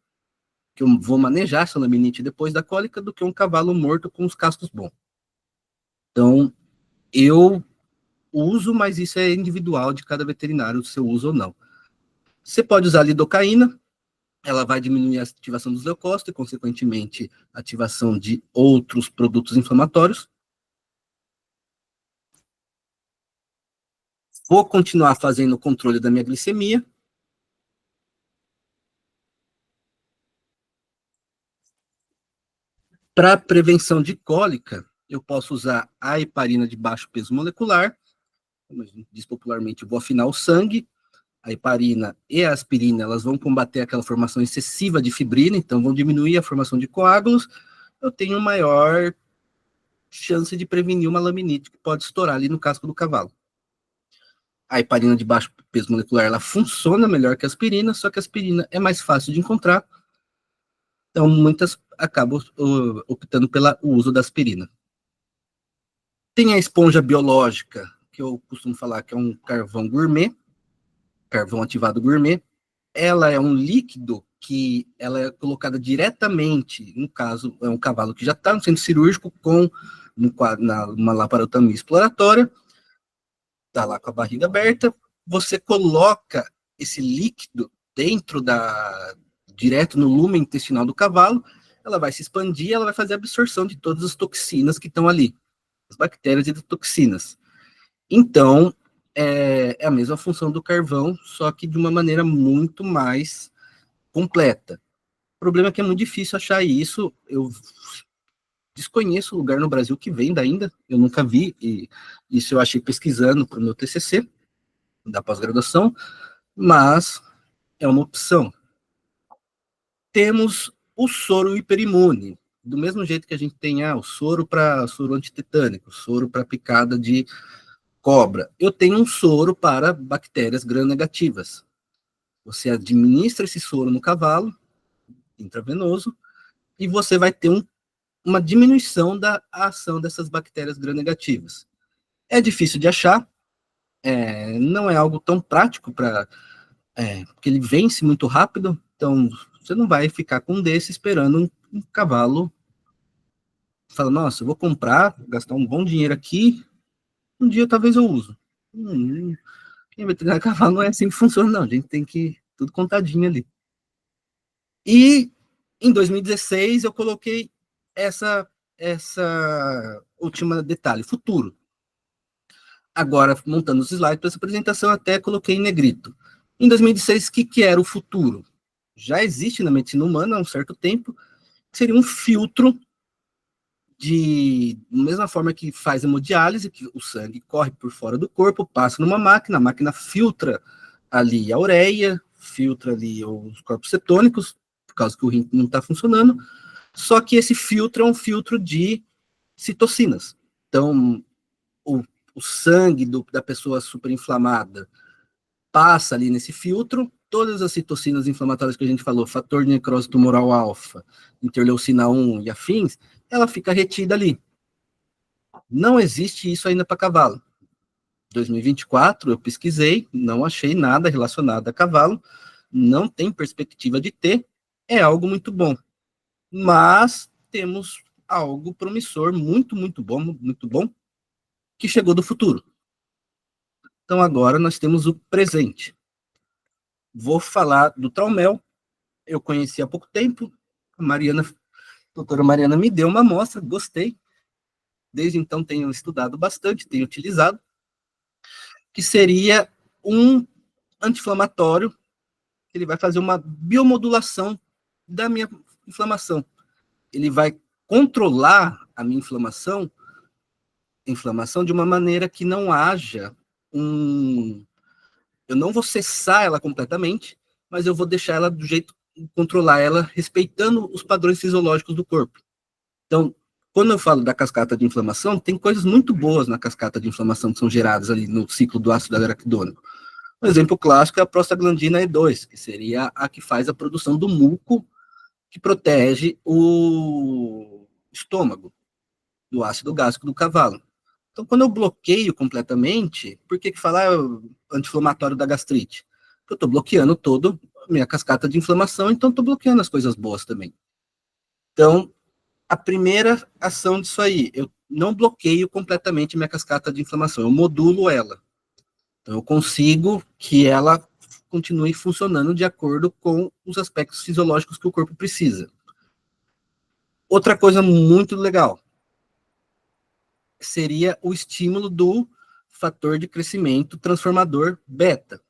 que eu vou manejar essa laminite depois da cólica, do que um cavalo morto com os cascos bons. Então, eu uso, mas isso é individual de cada veterinário, se eu uso ou não. Você pode usar lidocaína, ela vai diminuir a ativação dos leucócitos e, consequentemente, a ativação de outros produtos inflamatórios. Vou continuar fazendo o controle da minha glicemia. Para prevenção de cólica, eu posso usar a heparina de baixo peso molecular, como a gente diz popularmente, eu vou afinar o sangue. A heparina e a aspirina, elas vão combater aquela formação excessiva de fibrina, então vão diminuir a formação de coágulos. Eu tenho maior chance de prevenir uma laminite que pode estourar ali no casco do cavalo. A heparina de baixo peso molecular, ela funciona melhor que a aspirina, só que a aspirina é mais fácil de encontrar, então muitas acabam optando pelo uso da aspirina. Tem a esponja biológica, que eu costumo falar que é um carvão gourmet, carvão ativado gourmet. Ela é um líquido que ela é colocada diretamente, no caso, é um cavalo que já está no centro cirúrgico com uma laparotomia exploratória, está lá com a barriga aberta, você coloca esse líquido direto no lumen intestinal do cavalo, ela vai se expandir, ela vai fazer a absorção de todas as toxinas que estão ali, as bactérias e as toxinas. Então, é a mesma função do carvão, só que de uma maneira muito mais completa. O problema é que é muito difícil achar isso. Eu desconheço o lugar no Brasil que venda ainda, eu nunca vi, e isso eu achei pesquisando para o meu TCC, da pós-graduação, mas é uma opção. Temos o soro hiperimune, do mesmo jeito que a gente tem o soro antitetânico, soro para picada de cobra. Eu tenho um soro para bactérias gram-negativas. Você administra esse soro no cavalo, intravenoso, e você vai ter uma diminuição da ação dessas bactérias gram-negativas. É difícil de achar, não é algo tão prático porque ele vence muito rápido, então você não vai ficar com um desse esperando um cavalo. Fala, nossa, eu vou comprar, gastar um bom dinheiro aqui, um dia talvez eu uso. Quem vai treinar cavalo não é assim que funciona, não. A gente tem que tudo contadinho ali. E em 2016 eu coloquei essa última detalhe, futuro. Agora, montando os slides para essa apresentação, até coloquei em negrito. Em 2016, o que era o futuro? Já existe na medicina humana há um certo tempo, que seria um filtro da mesma forma que faz hemodiálise, que o sangue corre por fora do corpo, passa numa máquina, a máquina filtra ali a ureia, filtra ali os corpos cetônicos, por causa que o rim não está funcionando, só que esse filtro é um filtro de citocinas. Então, o sangue da pessoa superinflamada passa ali nesse filtro, todas as citocinas inflamatórias que a gente falou, fator de necrose tumoral alfa, interleucina 1 e afins, ela fica retida ali. Não existe isso ainda para cavalo. 2024, eu pesquisei, não achei nada relacionado a cavalo, não tem perspectiva de ter, é algo muito bom. Mas temos algo promissor, muito, muito bom, que chegou do futuro. Então agora nós temos o presente. Vou falar do Traumel. Eu conheci há pouco tempo. A doutora Mariana me deu uma amostra, gostei. Desde então tenho estudado bastante, tenho utilizado, que seria um anti-inflamatório. Ele vai fazer uma biomodulação da minha inflamação. Ele vai controlar a minha inflamação de uma maneira que não haja eu não vou cessar ela completamente, mas eu vou deixar ela do jeito, controlar ela, respeitando os padrões fisiológicos do corpo. Então, quando eu falo da cascata de inflamação, tem coisas muito boas na cascata de inflamação que são geradas ali no ciclo do ácido araquidônico. Um exemplo clássico é a prostaglandina E2, que seria a que faz a produção do muco que protege o estômago do ácido gástrico do cavalo. Então, quando eu bloqueio completamente, por que falar anti-inflamatório da gastrite? Porque eu estou bloqueando toda a minha cascata de inflamação, então estou bloqueando as coisas boas também. Então, a primeira ação disso aí, eu não bloqueio completamente minha cascata de inflamação, eu modulo ela. Então, eu consigo que ela continue funcionando de acordo com os aspectos fisiológicos que o corpo precisa. Outra coisa muito legal seria o estímulo do fator de crescimento transformador beta.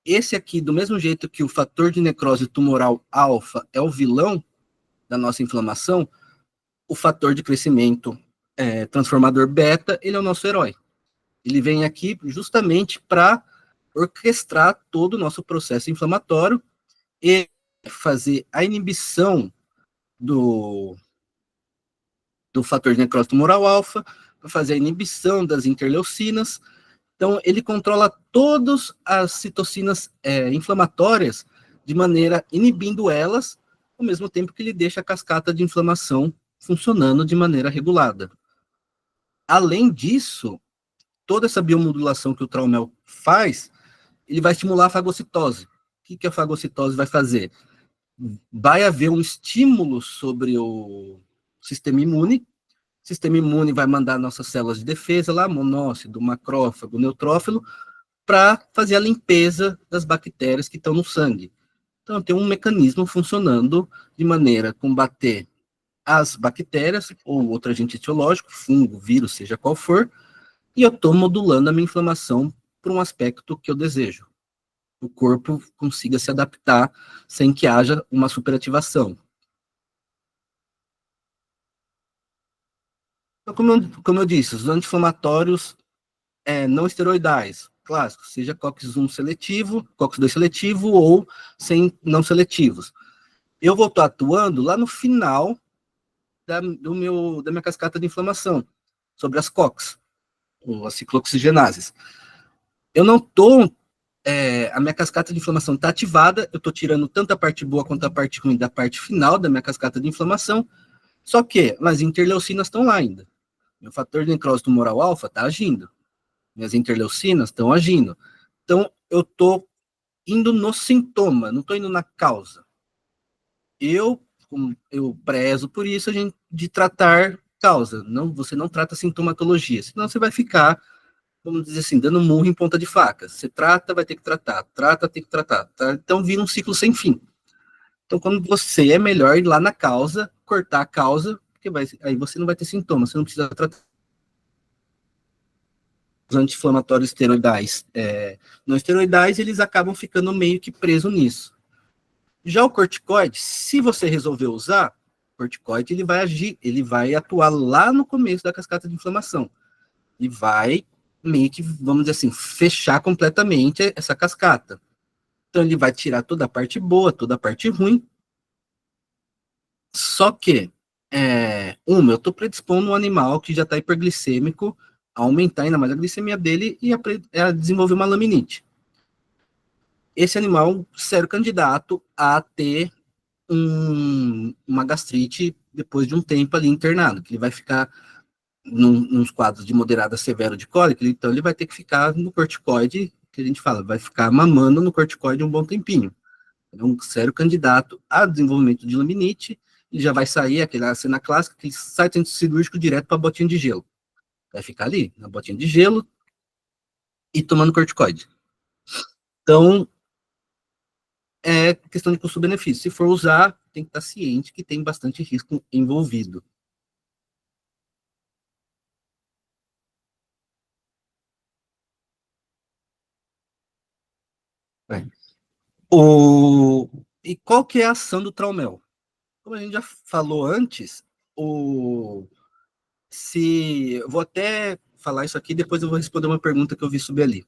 Esse aqui, do mesmo jeito que o fator de necrose tumoral alfa é o vilão da nossa inflamação, o fator de crescimento transformador beta, ele é o nosso herói. Ele vem aqui justamente para orquestrar todo o nosso processo inflamatório e fazer a inibição do fator de necrose tumoral alfa, para fazer a inibição das interleucinas. Então, ele controla todas as citocinas inflamatórias de maneira inibindo elas, ao mesmo tempo que ele deixa a cascata de inflamação funcionando de maneira regulada. Além disso, toda essa biomodulação que o Traumel faz, ele vai estimular a fagocitose. O que a fagocitose vai fazer? Vai haver um estímulo sobre o sistema imune. O sistema imune vai mandar nossas células de defesa lá, monócito, macrófago, neutrófilo, para fazer a limpeza das bactérias que estão no sangue. Então, tem um mecanismo funcionando de maneira a combater as bactérias ou outro agente etiológico, fungo, vírus, seja qual for, e eu estou modulando a minha inflamação para um aspecto que eu desejo. O corpo consiga se adaptar sem que haja uma superativação. Então, como eu disse, os anti-inflamatórios não esteroidais, clássicos, seja COX-1 seletivo, COX-2 seletivo ou não seletivos. Eu vou estar atuando lá no final da minha cascata de inflamação, sobre as COX, ou as ciclooxigenases. Eu não estou a minha cascata de inflamação está ativada, eu estou tirando tanto a parte boa quanto a parte ruim da parte final da minha cascata de inflamação, só que as interleucinas estão lá ainda. Meu fator de necrose tumoral alfa está agindo. Minhas interleucinas estão agindo. Então, eu estou indo no sintoma, não estou indo na causa. Eu prezo por isso de tratar causa. Você não trata sintomatologia, senão você vai ficar, vamos dizer assim, dando murro em ponta de faca. Você trata, vai ter que tratar. Trata, tem que tratar. Tá? Então, vira um ciclo sem fim. Então, quando você é melhor ir lá na causa, cortar a causa, porque aí você não vai ter sintomas, você não precisa tratar. Os anti-inflamatórios esteroidais não esteroidais, eles acabam ficando meio que presos nisso. Já o corticoide, se você resolver usar, o corticoide ele vai agir, ele vai atuar lá no começo da cascata de inflamação. E vai meio que, vamos dizer assim, fechar completamente essa cascata. Então ele vai tirar toda a parte boa, toda a parte ruim. Só que, eu estou predispondo um animal que já está hiperglicêmico a aumentar ainda mais a glicemia dele e a desenvolver uma laminite. Esse animal sério candidato a ter uma gastrite depois de um tempo ali internado, que ele vai ficar nos quadros de moderada a severo de cólica, então ele vai ter que ficar no corticoide, que a gente fala, vai ficar mamando no corticoide um bom tempinho. É um sério candidato a desenvolvimento de laminite, ele já vai sair, aquela cena clássica, que ele sai do centro cirúrgico direto para a botinha de gelo. Vai ficar ali, na botinha de gelo, e tomando corticoide. Então, é questão de custo-benefício. Se for usar, tem que estar ciente que tem bastante risco envolvido. É. E qual que é a ação do Traumel? Como a gente já falou antes, eu vou até falar isso aqui, depois eu vou responder uma pergunta que eu vi subir ali.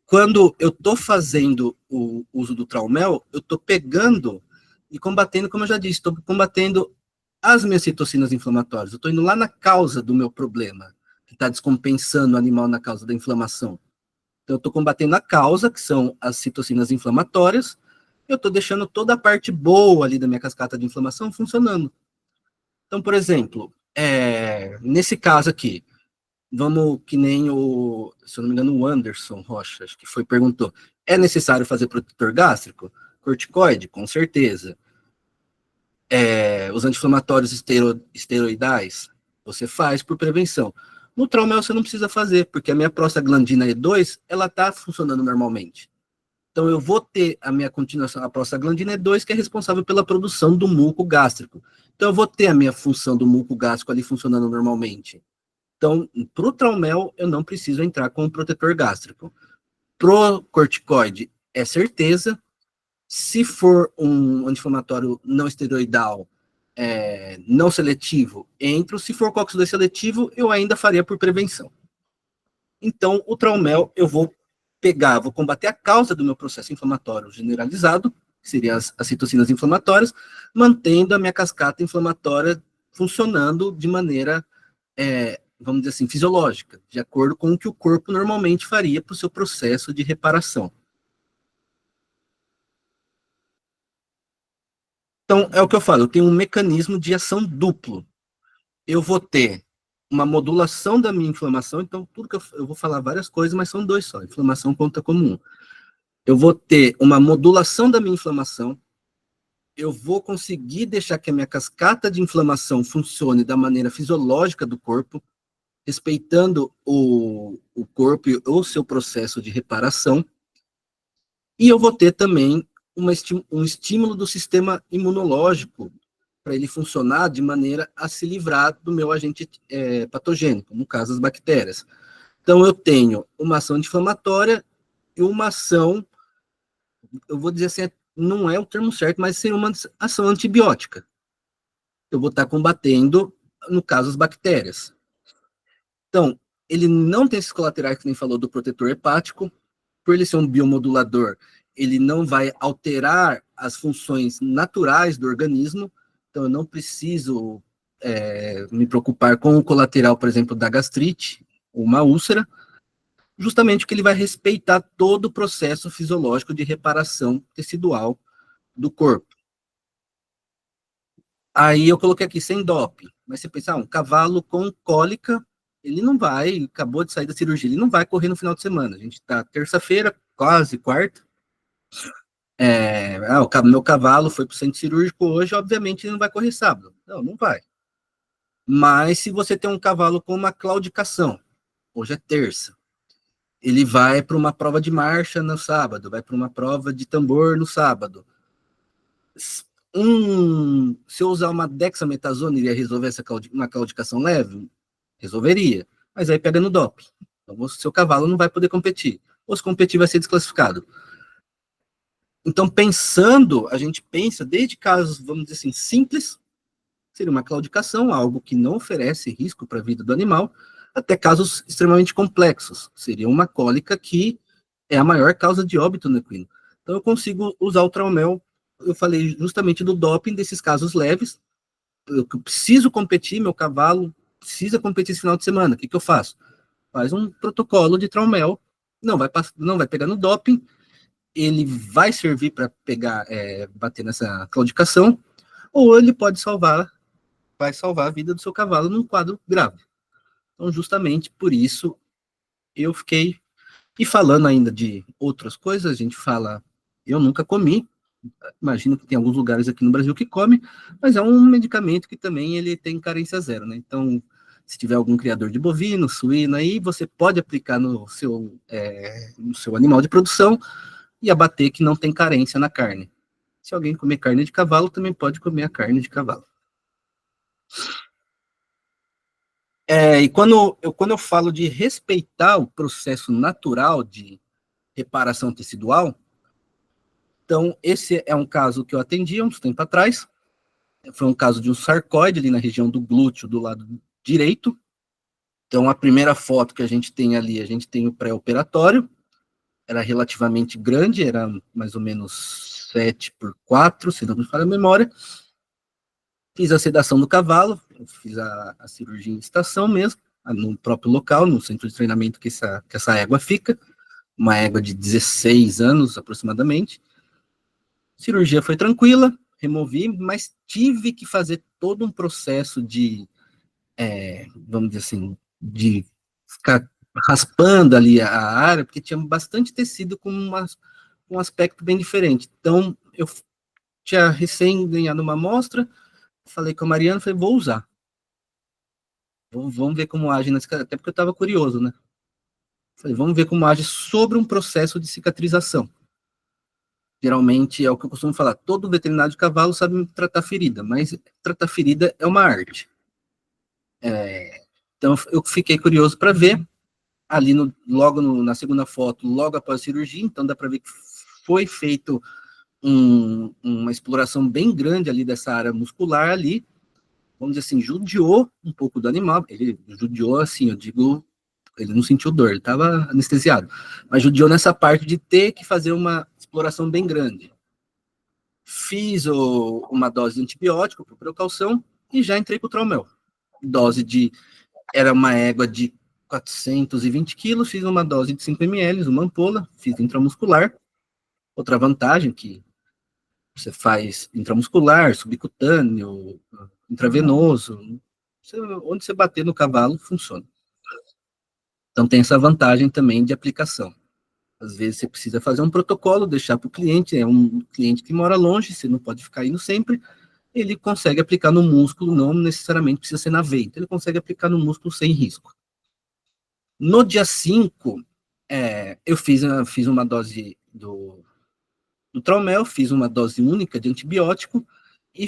Quando eu estou fazendo o uso do Traumel, eu estou pegando e combatendo, como eu já disse, estou combatendo as minhas citocinas inflamatórias. Eu estou indo lá na causa do meu problema, que está descompensando o animal na causa da inflamação. Então, eu estou combatendo a causa, que são as citocinas inflamatórias, eu estou deixando toda a parte boa ali da minha cascata de inflamação funcionando. Então, por exemplo, nesse caso aqui, vamos que nem se eu não me engano, o Anderson Rocha, acho que perguntou, é necessário fazer protetor gástrico? Corticoide? Com certeza. Os anti-inflamatórios esteroidais? Você faz por prevenção. No Traumel você não precisa fazer, porque a minha prostaglandina E2, ela está funcionando normalmente. Então eu vou ter a minha continuação, a prostaglandina E2, que é responsável pela produção do muco gástrico. Então eu vou ter a minha função do muco gástrico ali funcionando normalmente. Então, para o Traumel, eu não preciso entrar com o protetor gástrico. Pro corticoide, é certeza. Se for um anti-inflamatório não esteroidal, não seletivo, entro. Se for cóccix-2 seletivo, eu ainda faria por prevenção. Então, o Traumel, eu vou combater a causa do meu processo inflamatório generalizado, que seriam as citocinas inflamatórias, mantendo a minha cascata inflamatória funcionando de maneira vamos dizer assim, fisiológica, de acordo com o que o corpo normalmente faria para o seu processo de reparação. Então, é o que eu falo, eu tenho um mecanismo de ação duplo. Eu vou ter uma modulação da minha inflamação, então tudo que eu vou falar várias coisas, mas são dois só, inflamação conta como um. Eu vou ter uma modulação da minha inflamação, eu vou conseguir deixar que a minha cascata de inflamação funcione da maneira fisiológica do corpo, respeitando o corpo e o seu processo de reparação, e eu vou ter também um estímulo do sistema imunológico para ele funcionar de maneira a se livrar do meu agente patogênico, no caso as bactérias. Então eu tenho uma ação anti-inflamatória e uma ação, eu vou dizer assim, não é o termo certo, mas seria uma ação antibiótica. Eu vou estar combatendo, no caso, as bactérias. Então, ele não tem esses colaterais que nem falou do protetor hepático, por ele ser um biomodulador, ele não vai alterar as funções naturais do organismo, então eu não preciso me preocupar com o colateral, por exemplo, da gastrite, ou uma úlcera, justamente porque ele vai respeitar todo o processo fisiológico de reparação tecidual do corpo. Aí eu coloquei aqui sem doping, mas você pensa, um cavalo com cólica, ele não vai, acabou de sair da cirurgia, ele não vai correr no final de semana. A gente está terça-feira, quase quarta. O meu cavalo foi para o centro cirúrgico hoje, obviamente ele não vai correr sábado. Não, não vai. Mas se você tem um cavalo com uma claudicação, hoje é terça, ele vai para uma prova de marcha no sábado, vai para uma prova de tambor no sábado. Se eu usar uma dexametasona, iria resolver uma claudicação leve? Resolveria. Mas aí pega no doping. Então, o seu cavalo não vai poder competir. Ou se competir, vai ser desclassificado. Então, a gente pensa desde casos, vamos dizer assim, simples, seria uma claudicação, algo que não oferece risco para a vida do animal, até casos extremamente complexos. Seria uma cólica que é a maior causa de óbito no equino. Então, eu consigo usar o Traumel, eu falei justamente do doping desses casos leves. Eu preciso competir, meu cavalo precisa competir esse final de semana. O que eu faço? Faz um protocolo de Traumel, não vai pegar no doping, ele vai servir para bater nessa claudicação, ou ele vai salvar a vida do seu cavalo num quadro grave. Então, justamente por isso, eu fiquei... E falando ainda de outras coisas, a gente fala Eu nunca comi, imagino que tem alguns lugares aqui no Brasil que come, mas é um medicamento que também ele tem carência zero, né? Então, se tiver algum criador de bovino, suíno aí, você pode aplicar no seu animal de produção e abater que não tem carência na carne. Se alguém comer carne de cavalo, também pode comer a carne de cavalo. E quando eu falo de respeitar o processo natural de reparação tecidual, então esse é um caso que eu atendi há uns tempo atrás. Foi um caso de um sarcóide ali na região do glúteo, do lado direito. Então, a primeira foto que a gente tem ali, a gente tem o pré-operatório, era relativamente grande, era mais ou menos 7x4, se não me falha a memória. Fiz a sedação do cavalo, fiz a cirurgia em estação mesmo, no próprio local, no centro de treinamento que essa égua fica, uma égua de 16 anos aproximadamente. A cirurgia foi tranquila, removi, mas tive que fazer todo um processo de, vamos dizer assim, de ficar raspando ali a área, porque tinha bastante tecido com um aspecto bem diferente. Então, eu tinha recém ganhado uma amostra, falei com a Mariana, falei, vou usar. Vamos ver como age, até porque eu estava curioso, né? Falei, vamos ver como age sobre um processo de cicatrização. Geralmente, é o que eu costumo falar, todo veterinário de cavalo sabe tratar ferida, mas tratar ferida é uma arte. Então, eu fiquei curioso para ver, ali na segunda foto, logo após a cirurgia, então dá para ver que foi feito uma exploração bem grande ali dessa área muscular ali, vamos dizer assim, judiou um pouco do animal, ele judiou assim, eu digo, ele não sentiu dor, ele estava anestesiado, mas judiou nessa parte de ter que fazer uma exploração bem grande. Fiz uma dose de antibiótico por precaução e já entrei com o Traumel. Era uma égua de 420 quilos, fiz uma dose de 5 ml, uma ampola, fiz intramuscular. Outra vantagem que você faz intramuscular, subcutâneo, intravenoso, onde você bater no cavalo, funciona. Então tem essa vantagem também de aplicação. Às vezes você precisa fazer um protocolo, deixar para o cliente, é um cliente que mora longe, você não pode ficar indo sempre, ele consegue aplicar no músculo, não necessariamente precisa ser na veia, então ele consegue aplicar no músculo sem risco. No dia 5, eu fiz uma dose do Traumel, fiz uma dose única de antibiótico e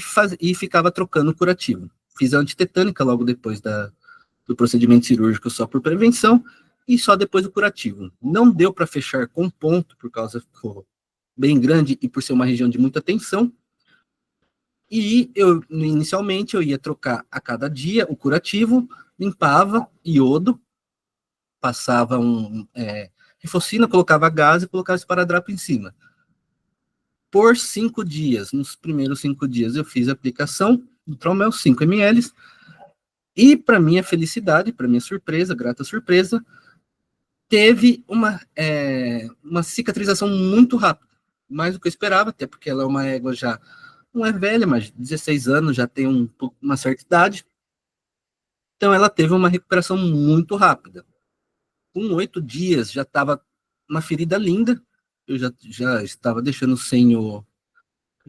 ficava trocando o curativo. Fiz a antitetânica logo depois do procedimento cirúrgico só por prevenção e só depois do curativo. Não deu para fechar com ponto, por causa que ficou bem grande e por ser uma região de muita tensão. E inicialmente eu ia trocar a cada dia o curativo, limpava iodo, passava rifocina, colocava gás e colocava esparadrapo em cima. Por 5 dias, nos primeiros 5 dias, eu fiz a aplicação do Traumel, 5 ml, e para minha felicidade, para minha surpresa, grata surpresa, teve uma cicatrização muito rápida, mais do que eu esperava, até porque ela é uma égua já, não é velha, mas 16 anos, já tem uma certa idade, então ela teve uma recuperação muito rápida. Com 8 dias, já estava uma ferida linda, eu já estava deixando sem o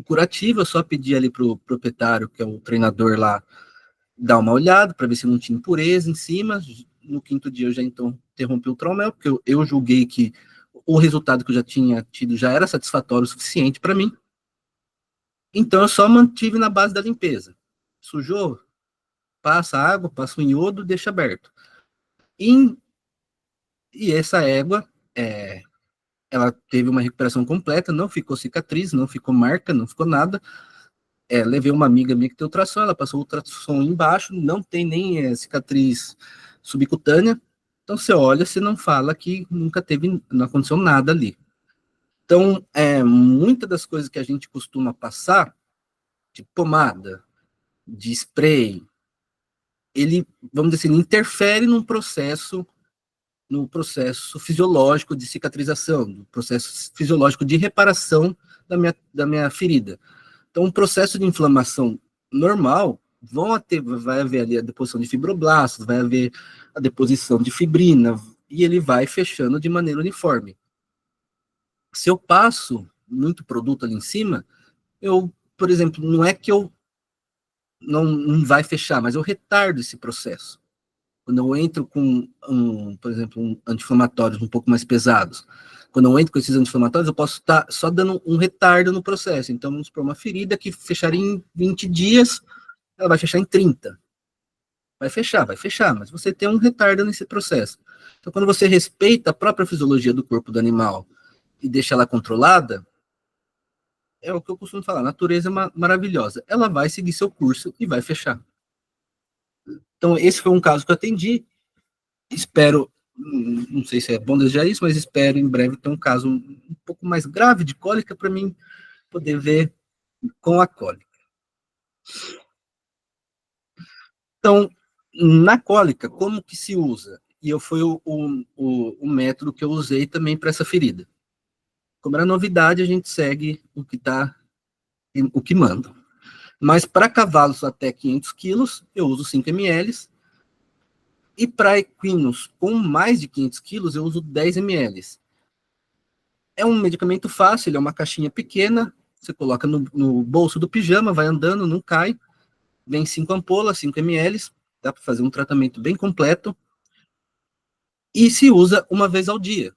curativo, eu só pedi ali pro proprietário, que é o treinador lá, dar uma olhada para ver se não tinha impureza em cima. No 5º dia eu já então interrompi o Traumel, porque eu julguei que o resultado que eu já tinha tido já era satisfatório o suficiente para mim. Então eu só mantive na base da limpeza. Sujou, passa água, passa um iodo, deixa aberto. E essa égua, ela teve uma recuperação completa, não ficou cicatriz, não ficou marca, não ficou nada. Levei uma amiga minha que tem ultrassom, ela passou o ultrassom embaixo, não tem nem cicatriz subcutânea. Então você olha, você não fala que nunca teve, não aconteceu nada ali. Então, muitas das coisas que a gente costuma passar, de pomada, de spray, ele, vamos dizer assim, interfere no processo fisiológico de cicatrização, no processo fisiológico de reparação da minha ferida. Então, um processo de inflamação normal, vai haver ali a deposição de fibroblastos, vai haver a deposição de fibrina, e ele vai fechando de maneira uniforme. Se eu passo muito produto ali em cima, eu, por exemplo, não é que eu não vai fechar, mas eu retardo esse processo. Quando eu entro com, por exemplo, anti-inflamatórios um pouco mais pesados, quando eu entro com esses anti-inflamatórios, eu posso estar só dando um retardo no processo. Então, vamos supor, uma ferida que fecharia em 20 dias, ela vai fechar em 30. Vai fechar, mas você tem um retardo nesse processo. Então, quando você respeita a própria fisiologia do corpo do animal e deixa ela controlada, é o que eu costumo falar, a natureza é maravilhosa. Ela vai seguir seu curso e vai fechar. Então, esse foi um caso que eu atendi. Espero, não sei se é bom desejar isso, mas espero em breve ter um caso um pouco mais grave de cólica para mim poder ver com a cólica. Então, na cólica, como que se usa? E foi o método que eu usei também para essa ferida. Como era novidade, a gente segue o que manda. Mas para cavalos até 500 quilos, eu uso 5 ml. E para equinos com mais de 500 quilos, eu uso 10 ml. É um medicamento fácil, ele é uma caixinha pequena, você coloca no bolso do pijama, vai andando, não cai. Vem 5 ampolas, 5 ml, dá para fazer um tratamento bem completo. E se usa uma vez ao dia.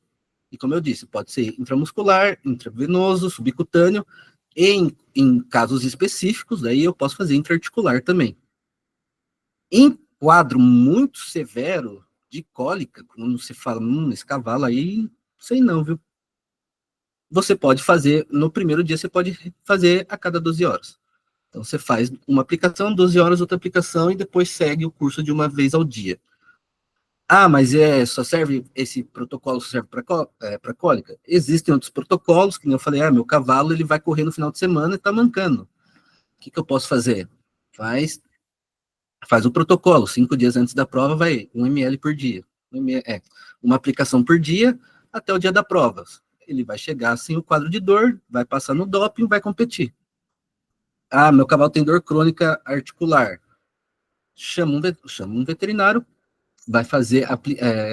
E como eu disse, pode ser intramuscular, intravenoso, subcutâneo, e em casos específicos, daí eu posso fazer intraarticular também. Em quadro muito severo de cólica, quando você fala, esse cavalo aí, sei não, viu? Você pode fazer, no primeiro dia, você pode fazer a cada 12 horas. Então, você faz uma aplicação, 12 horas, outra aplicação, e depois segue o curso de uma vez ao dia. Ah, mas só serve, esse protocolo serve para cólica? Existem outros protocolos, que nem eu falei, meu cavalo ele vai correr no final de semana e está mancando. O que eu posso fazer? Faz o protocolo, 5 dias antes da prova, vai 1 ml por dia. Uma aplicação por dia até o dia da prova. Ele vai chegar sem o quadro de dor, vai passar no doping, vai competir. Ah, meu cavalo tem dor crônica articular. Chama um veterinário, vai fazer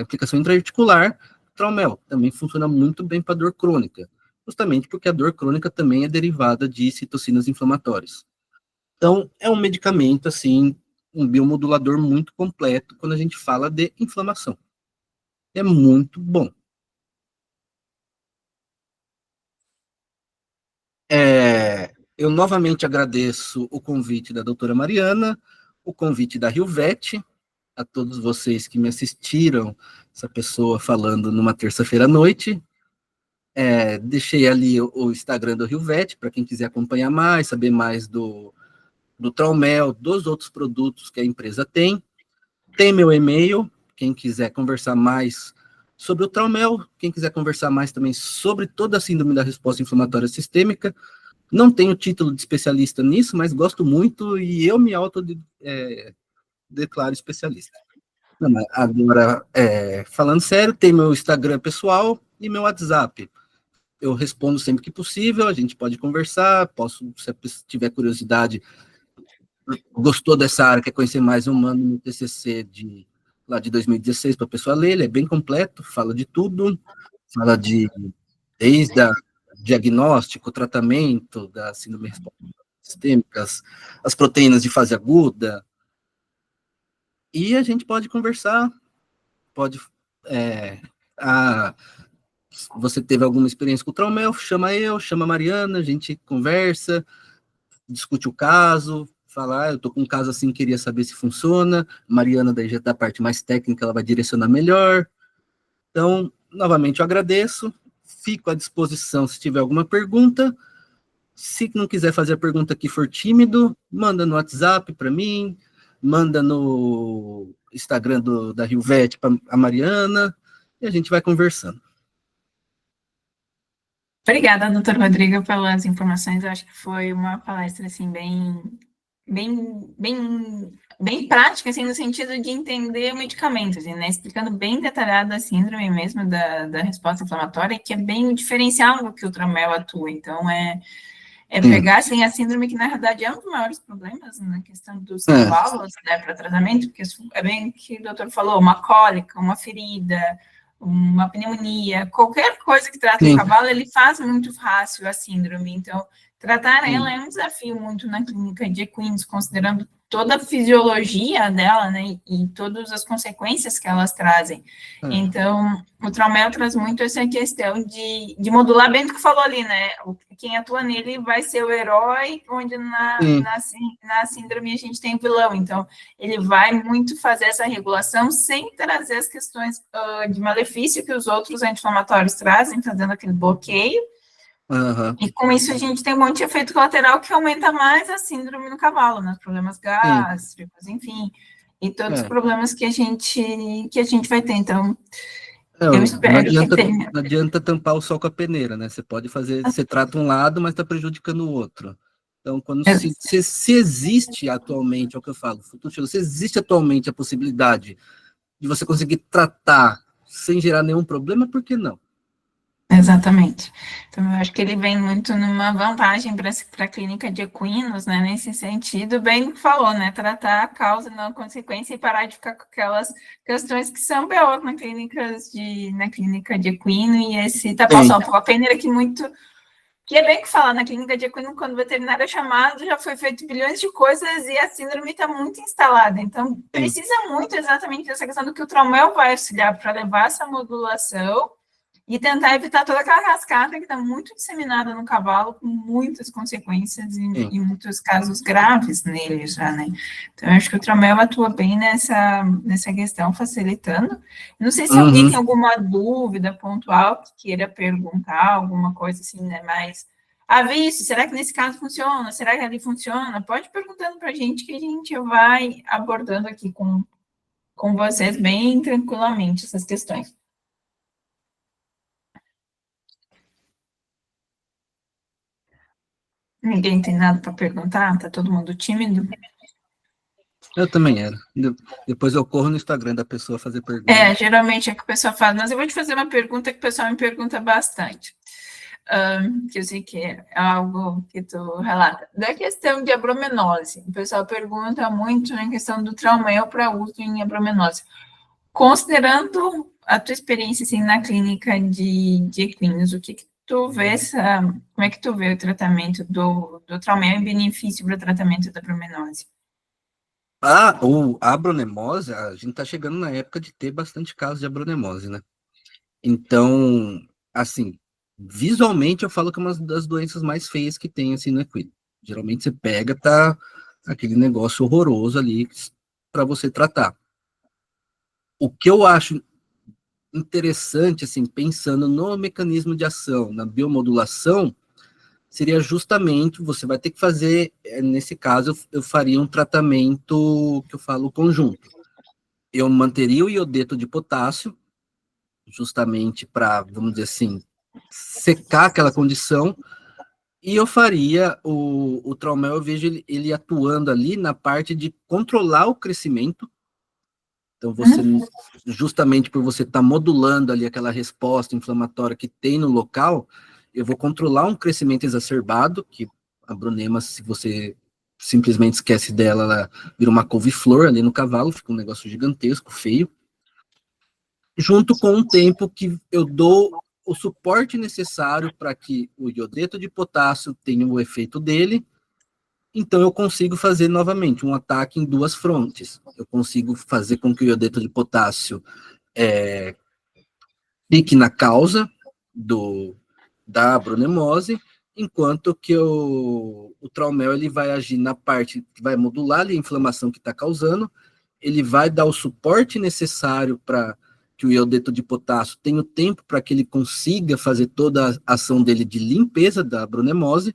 aplicação intraarticular, Traumel. Também funciona muito bem para dor crônica, justamente porque a dor crônica também é derivada de citocinas inflamatórias. Então, é um medicamento, assim, um biomodulador muito completo quando a gente fala de inflamação. É muito bom. Eu novamente agradeço o convite da doutora Mariana, o convite da Rilvet, a todos vocês que me assistiram, essa pessoa falando numa terça-feira à noite. Deixei ali o Instagram do Rilvet, para quem quiser acompanhar mais, saber mais do Traumel, dos outros produtos que a empresa tem. Tem meu e-mail, quem quiser conversar mais sobre o Traumel, quem quiser conversar mais também sobre toda a síndrome da resposta inflamatória sistêmica. Não tenho título de especialista nisso, mas gosto muito e eu me declaro especialista. Não, agora, falando sério, tem meu Instagram pessoal e meu WhatsApp. Eu respondo sempre que possível, a gente pode conversar, se tiver curiosidade, gostou dessa área, quer conhecer mais, eu mando no TCC lá de 2016 para a pessoa ler, ele é bem completo, fala de tudo, fala desde diagnóstico, tratamento da síndrome sistêmica, as proteínas de fase aguda, e a gente pode conversar, você teve alguma experiência com o Traumel, chama a Mariana, a gente conversa, discute o caso, fala, eu tô com um caso assim, queria saber se funciona, Mariana daí já da parte mais técnica, ela vai direcionar melhor. Então, novamente, eu agradeço, fico à disposição se tiver alguma pergunta. Se não quiser fazer a pergunta que for tímido, manda no WhatsApp para mim, manda no Instagram da Rilvet para a Mariana, e a gente vai conversando. Obrigada, doutor Rodrigo, pelas informações. Eu acho que foi uma palestra assim, bem prática, assim, no sentido de entender o medicamento, assim, né? Explicando bem detalhado a síndrome mesmo da resposta inflamatória, que é bem o diferencial que o Traumel atua. Então, pegar assim, a síndrome que, na verdade, é um dos maiores problemas na questão dos cavalos, né, para tratamento, porque é bem que o doutor falou, uma cólica, uma ferida, uma pneumonia, qualquer coisa que trata o Sim, cavalo, ele faz muito fácil a síndrome. Então, tratar ela sim, é um desafio muito na clínica de equinos, considerando toda a fisiologia dela, né, e todas as consequências que elas trazem. é, Então, o Traumel traz muito essa questão de modular bem o que falou ali, né, quem atua nele vai ser o herói, onde sim, na síndrome a gente tem o vilão. Então, ele vai muito fazer essa regulação sem trazer as questões de malefício que os outros anti-inflamatórios trazem, fazendo aquele bloqueio, aham, e com isso a gente tem um monte de efeito colateral que aumenta mais a síndrome no cavalo, né? Problemas sim. gástricos, enfim, e todos os É. problemas que a gente vai ter. Então, eu Não espero que adianta, tenha. não adianta tampar o sol com a peneira, né? Você pode fazer, você trata um lado, mas está prejudicando o outro. Então, quando se existe atualmente, é o que eu falo, futuro chegou, se existe atualmente a possibilidade de você conseguir tratar sem gerar nenhum problema, por que não? Exatamente. Então, eu acho que ele vem muito numa vantagem para a clínica de equinos, né? Nesse sentido, bem que falou, né? Tratar a causa, não a consequência, e parar de ficar com aquelas questões que são BO na clínica de equino, e esse tapar o Sim, sol pela peneira, que é bem que falar, na clínica de equino, quando o veterinário é chamado, já foi feito bilhões de coisas e a síndrome está muito instalada. Então, sim. precisa muito exatamente dessa questão do que o Traumel vai auxiliar para levar essa modulação e tentar evitar toda aquela cascata que está muito disseminada no cavalo, com muitas consequências Sim. e muitos casos graves nele já, né? Então, eu acho que o Tramel atua bem nessa questão, facilitando. Não sei se alguém Uhum. tem alguma dúvida pontual que queira perguntar, alguma coisa assim, né? Mas, visto, será que nesse caso funciona? Será que ali funciona? Pode ir perguntando para a gente que a gente vai abordando aqui com vocês bem tranquilamente essas questões. Ninguém tem nada para perguntar? Tá todo mundo tímido? Eu também era. Depois eu corro no Instagram da pessoa fazer pergunta. Geralmente é que o pessoal fala, mas eu vou te fazer uma pergunta que o pessoal me pergunta bastante, que eu sei que é algo que tu relata. Da questão de abromenose, o pessoal pergunta muito em questão do traumel para uso em abromenose. Considerando a tua experiência assim, na clínica de equinos, o que tu vê, como é que tu vê o tratamento do traumel em benefício para o tratamento da abromenose? A abronemose, a gente tá chegando na época de ter bastante casos de abronemose, né? Então, assim, visualmente eu falo que é uma das doenças mais feias que tem, assim, no equino. Geralmente você pega, tá aquele negócio horroroso ali para você tratar. O que eu acho interessante, assim, pensando no mecanismo de ação, na biomodulação, seria justamente, você vai ter que fazer, nesse caso, eu faria um tratamento que eu falo conjunto. Eu manteria o iodeto de potássio, justamente para, vamos dizer assim, secar aquela condição, e eu faria o Traumel, eu vejo ele atuando ali na parte de controlar o crescimento. Então, você, justamente por você estar modulando ali aquela resposta inflamatória que tem no local, eu vou controlar um crescimento exacerbado, que a Brunema, se você simplesmente esquece dela, ela vira uma couve-flor ali no cavalo, fica um negócio gigantesco, feio, junto com um tempo que eu dou o suporte necessário para que o iodeto de potássio tenha o efeito dele, então eu consigo fazer novamente um ataque em duas frontes. Eu consigo fazer com que o iodeto de potássio fique na causa da abronemose, enquanto que o Traumel ele vai agir na parte que vai modular ali a inflamação que está causando, ele vai dar o suporte necessário para que o iodeto de potássio tenha o tempo para que ele consiga fazer toda a ação dele de limpeza da abronemose,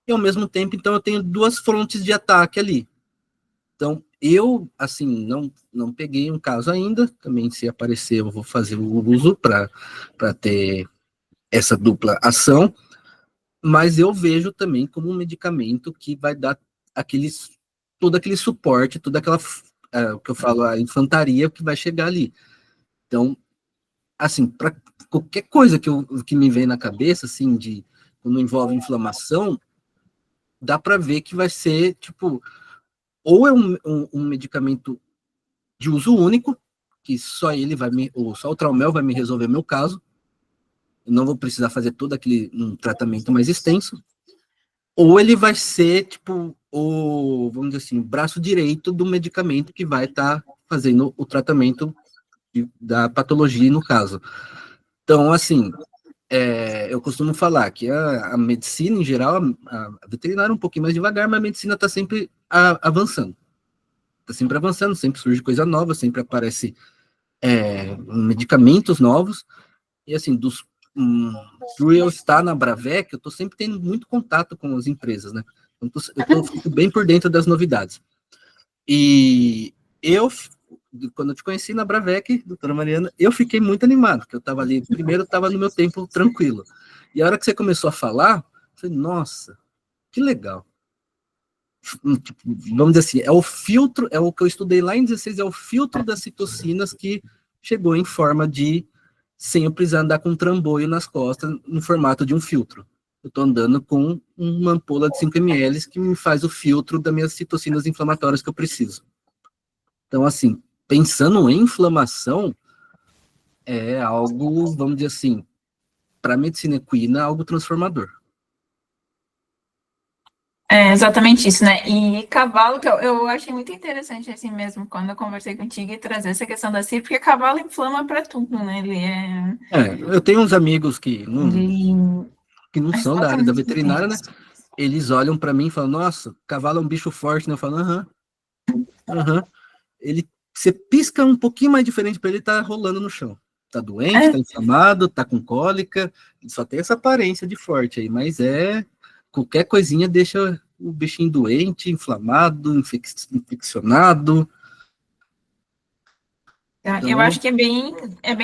e ao mesmo tempo, então, eu tenho duas frontes de ataque ali. Então, eu, assim, não peguei um caso ainda, também se aparecer eu vou fazer o uso para ter essa dupla ação, mas eu vejo também como um medicamento que vai dar todo aquele suporte, toda aquela, o que eu falo, a infantaria que vai chegar ali. Então, assim, para qualquer coisa que me vem na cabeça, assim, de quando envolve inflamação, dá para ver que vai ser, tipo, ou é um medicamento de uso único, que só ele ou só o Traumel vai me resolver meu caso, eu não vou precisar fazer todo aquele tratamento mais extenso, ou ele vai ser, tipo, vamos dizer assim, o braço direito do medicamento que vai estar fazendo o tratamento da patologia, no caso. Então, assim, eu costumo falar que a medicina, em geral, a veterinária é um pouquinho mais devagar, mas a medicina está sempre avançando. Está sempre avançando, sempre surge coisa nova, sempre aparece medicamentos novos, e assim, por eu estar na Bravec, eu estou sempre tendo muito contato com as empresas, né? Eu fico bem por dentro das novidades. E quando eu te conheci na Bravec, doutora Mariana, eu fiquei muito animado, porque eu estava ali, primeiro eu estava no meu tempo tranquilo. E a hora que você começou a falar, eu falei, nossa, que legal. Vamos dizer assim, é o filtro, é o que eu estudei lá em 16, é o filtro das citocinas que chegou em forma de, sem eu precisar andar com um trambolho nas costas, no formato de um filtro. Eu estou andando com uma ampola de 5 ml que me faz o filtro das minhas citocinas inflamatórias que eu preciso. Então, assim, pensando em inflamação, é algo, vamos dizer assim, para a medicina equina, algo transformador. É exatamente isso, né? E cavalo, que eu achei muito interessante assim mesmo, quando eu conversei contigo e trazer essa questão da CIR, porque cavalo inflama para tudo, né? Eu tenho uns amigos que não são da área da exatamente veterinária, né? isso. Eles olham para mim e falam, nossa, cavalo é um bicho forte, né? Eu falo, aham. Você pisca um pouquinho mais diferente para ele, tá rolando no chão. Tá doente, tá inflamado, tá com cólica, só tem essa aparência de forte aí, mas qualquer coisinha deixa o bichinho doente, inflamado, infeccionado. Eu Então, acho que é bem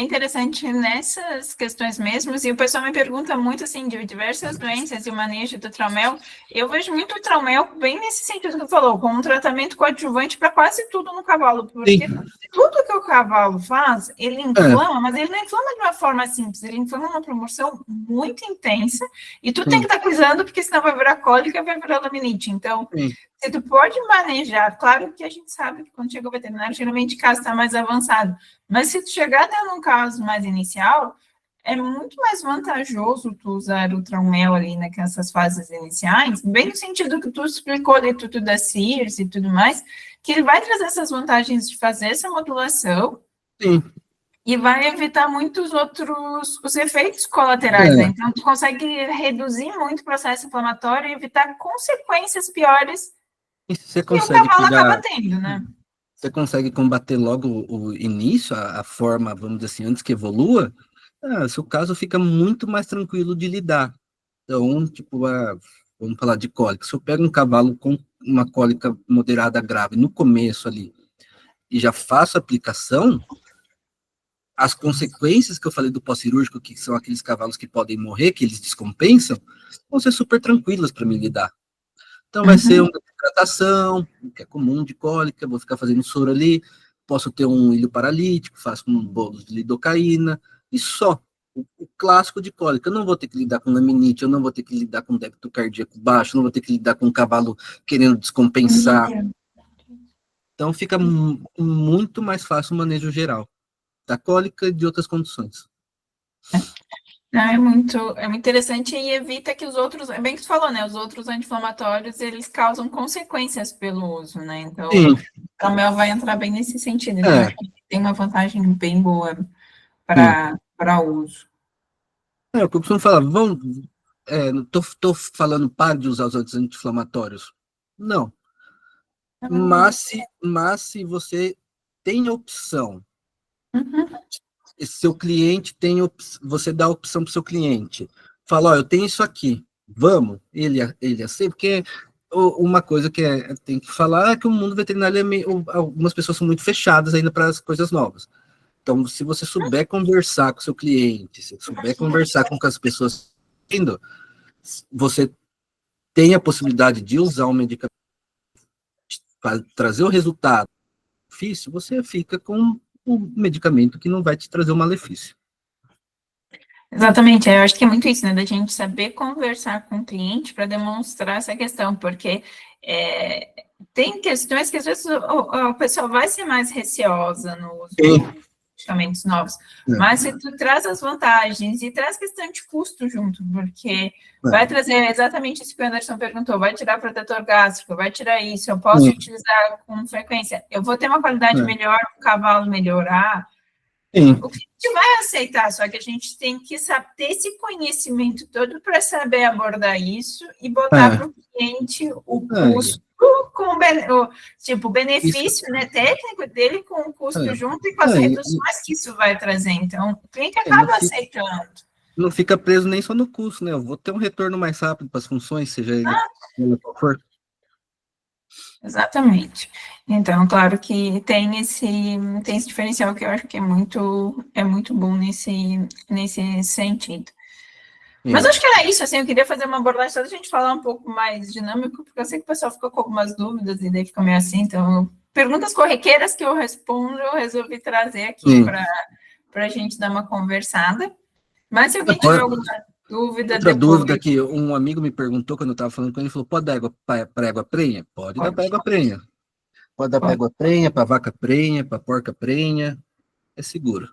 interessante nessas questões mesmo, e o pessoal me pergunta muito, assim, de diversas doenças e o manejo do traumel. Eu vejo muito o traumel bem nesse sentido que tu falou, como um tratamento coadjuvante para quase tudo no cavalo, porque tudo que o cavalo faz, ele inflama, mas ele não inflama de uma forma simples, ele inflama uma proporção muito intensa, e tu tem que estar cuidando, porque senão vai virar cólica, vai virar laminite. Então, se tu pode manejar, claro que a gente sabe que quando chega o veterinário, geralmente o caso está mais avançado, mas se tu chegar dentro de um caso mais inicial, é muito mais vantajoso tu usar o Traumel ali nessas fases iniciais, bem no sentido que tu explicou ali tudo da CIRS e tudo mais, que ele vai trazer essas vantagens de fazer essa modulação. Sim. E vai evitar muitos outros os efeitos colaterais, né? Então, tu consegue reduzir muito o processo inflamatório e evitar consequências piores você que o consegue cavalo pegar, acaba tendo, né? você consegue combater logo o início, a forma, vamos dizer assim, antes que evolua, seu caso fica muito mais tranquilo de lidar. Então, tipo, vamos falar de cólica. Se eu pego um cavalo com uma cólica moderada grave no começo ali e já faço a aplicação, as consequências que eu falei do pós-cirúrgico, que são aqueles cavalos que podem morrer, que eles descompensam, vão ser super tranquilas para me lidar. Então, vai ser uma hidratação, que é comum de cólica, vou ficar fazendo soro ali, posso ter um ilho paralítico, faço um bolo de lidocaína, e só. O clássico de cólica, eu não vou ter que lidar com laminite, eu não vou ter que lidar com débito cardíaco baixo, eu não vou ter que lidar com um cavalo querendo descompensar. Então, fica muito mais fácil o manejo geral da cólica e de outras condições. É muito interessante e evita que os outros, é bem que tu falou, né? Os outros anti-inflamatórios, eles causam consequências pelo uso, né? Então, o mel vai entrar bem nesse sentido. Então, acho que tem uma vantagem bem boa para uso. Eu costumo falar, não tô falando para de usar os anti-inflamatórios. Não. Mas se você tem opção, seu cliente tem você dá a opção para o seu cliente. Fala, eu tenho isso aqui, vamos, ele aceita, porque uma coisa que tem que falar é que o mundo veterinário algumas pessoas são muito fechadas ainda para as coisas novas. Então, se você souber conversar com o seu cliente, se souber conversar com as pessoas, você tem a possibilidade de usar um medicamento para trazer o resultado difícil, você fica com o medicamento que não vai te trazer o malefício. Exatamente, eu acho que é muito isso, né, da gente saber conversar com o cliente para demonstrar essa questão, porque tem questões que às vezes a pessoa vai ser mais receosa no uso medicamentos novos. Mas se tu traz as vantagens e traz questão de custo junto, porque vai trazer exatamente isso que o Anderson perguntou, vai tirar protetor gástrico, vai tirar isso, eu posso utilizar com frequência, eu vou ter uma qualidade melhor, o cavalo melhorar, o que a gente vai aceitar, só que a gente tem que ter esse conhecimento todo para saber abordar isso e botar para o cliente o custo com o benefício técnico dele com o custo junto e com as reduções que isso vai trazer. Então, o cliente acaba aceitando. Não fica preso nem só no custo, né? Eu vou ter um retorno mais rápido para as funções, seja ele qual for. Exatamente. Então, claro que tem esse diferencial que eu acho que é muito bom nesse sentido. Mas acho que era isso, assim, eu queria fazer uma abordagem só da gente falar um pouco mais dinâmico, porque eu sei que o pessoal fica com algumas dúvidas e daí fica meio assim, então, perguntas corriqueiras que eu respondo, eu resolvi trazer aqui para a gente dar uma conversada. Mas se alguém tiver alguma dúvida outra dúvida que um amigo me perguntou quando eu estava falando com ele, ele falou, pode dar para égua prenha? Pode dar para égua prenha. Pode dar para égua prenha, para vaca prenha, para porca prenha, é seguro.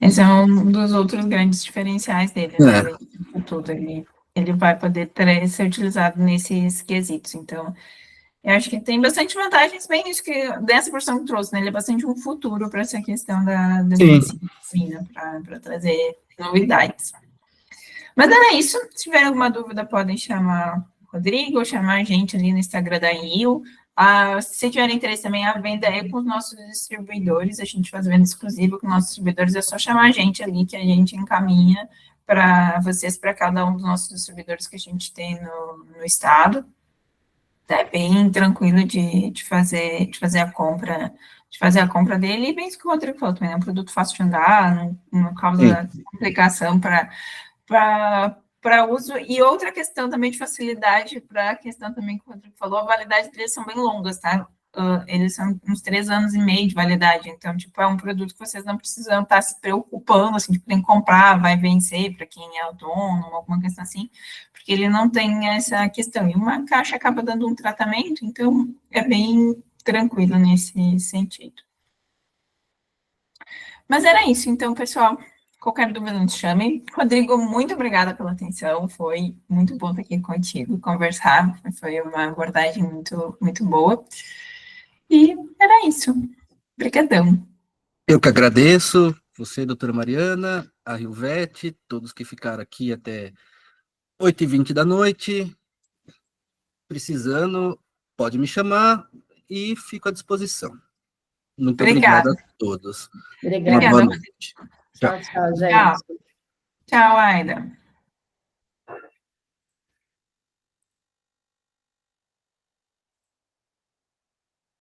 Esse é um dos outros grandes diferenciais dele, né? Tudo, ele vai poder ser utilizado nesses quesitos. Então, eu acho que tem bastante vantagens, bem isso que dessa porção que trouxe, né? Ele é bastante um futuro para essa questão da medicina, para trazer novidades. Mas era isso. Se tiver alguma dúvida, podem chamar o Rodrigo ou chamar a gente ali no Instagram da IU. Se tiverem interesse também, a venda é com os nossos distribuidores, a gente faz venda exclusiva com nossos distribuidores, é só chamar a gente ali que a gente encaminha para vocês, para cada um dos nossos distribuidores que a gente tem no estado. É bem tranquilo de fazer a compra dele, e bem isso que o Rodrigo falou também, é um produto fácil de andar, não causa complicação para uso. E outra questão também de facilidade, para a questão também que o Rodrigo falou, a validade deles são bem longas, tá? Eles são uns 3 anos e meio de validade, então, tipo, é um produto que vocês não precisam estar se preocupando, assim, tipo, tem que comprar, vai vencer para quem é autônomo, alguma questão assim, porque ele não tem essa questão. E uma caixa acaba dando um tratamento, então é bem tranquilo nesse sentido. Mas era isso, então, pessoal. Qualquer dúvida, nos chame. Rodrigo, muito obrigada pela atenção. Foi muito bom estar aqui contigo, conversar. Foi uma abordagem muito, muito boa. E era isso. Obrigadão. Eu que agradeço. Você, doutora Mariana, a Rilvete, todos que ficaram aqui até 8h20 da noite. Precisando, pode me chamar e fico à disposição. Muito obrigado a todos. Obrigada. Uma boa noite. Tchau, gente. Tchau, Aida.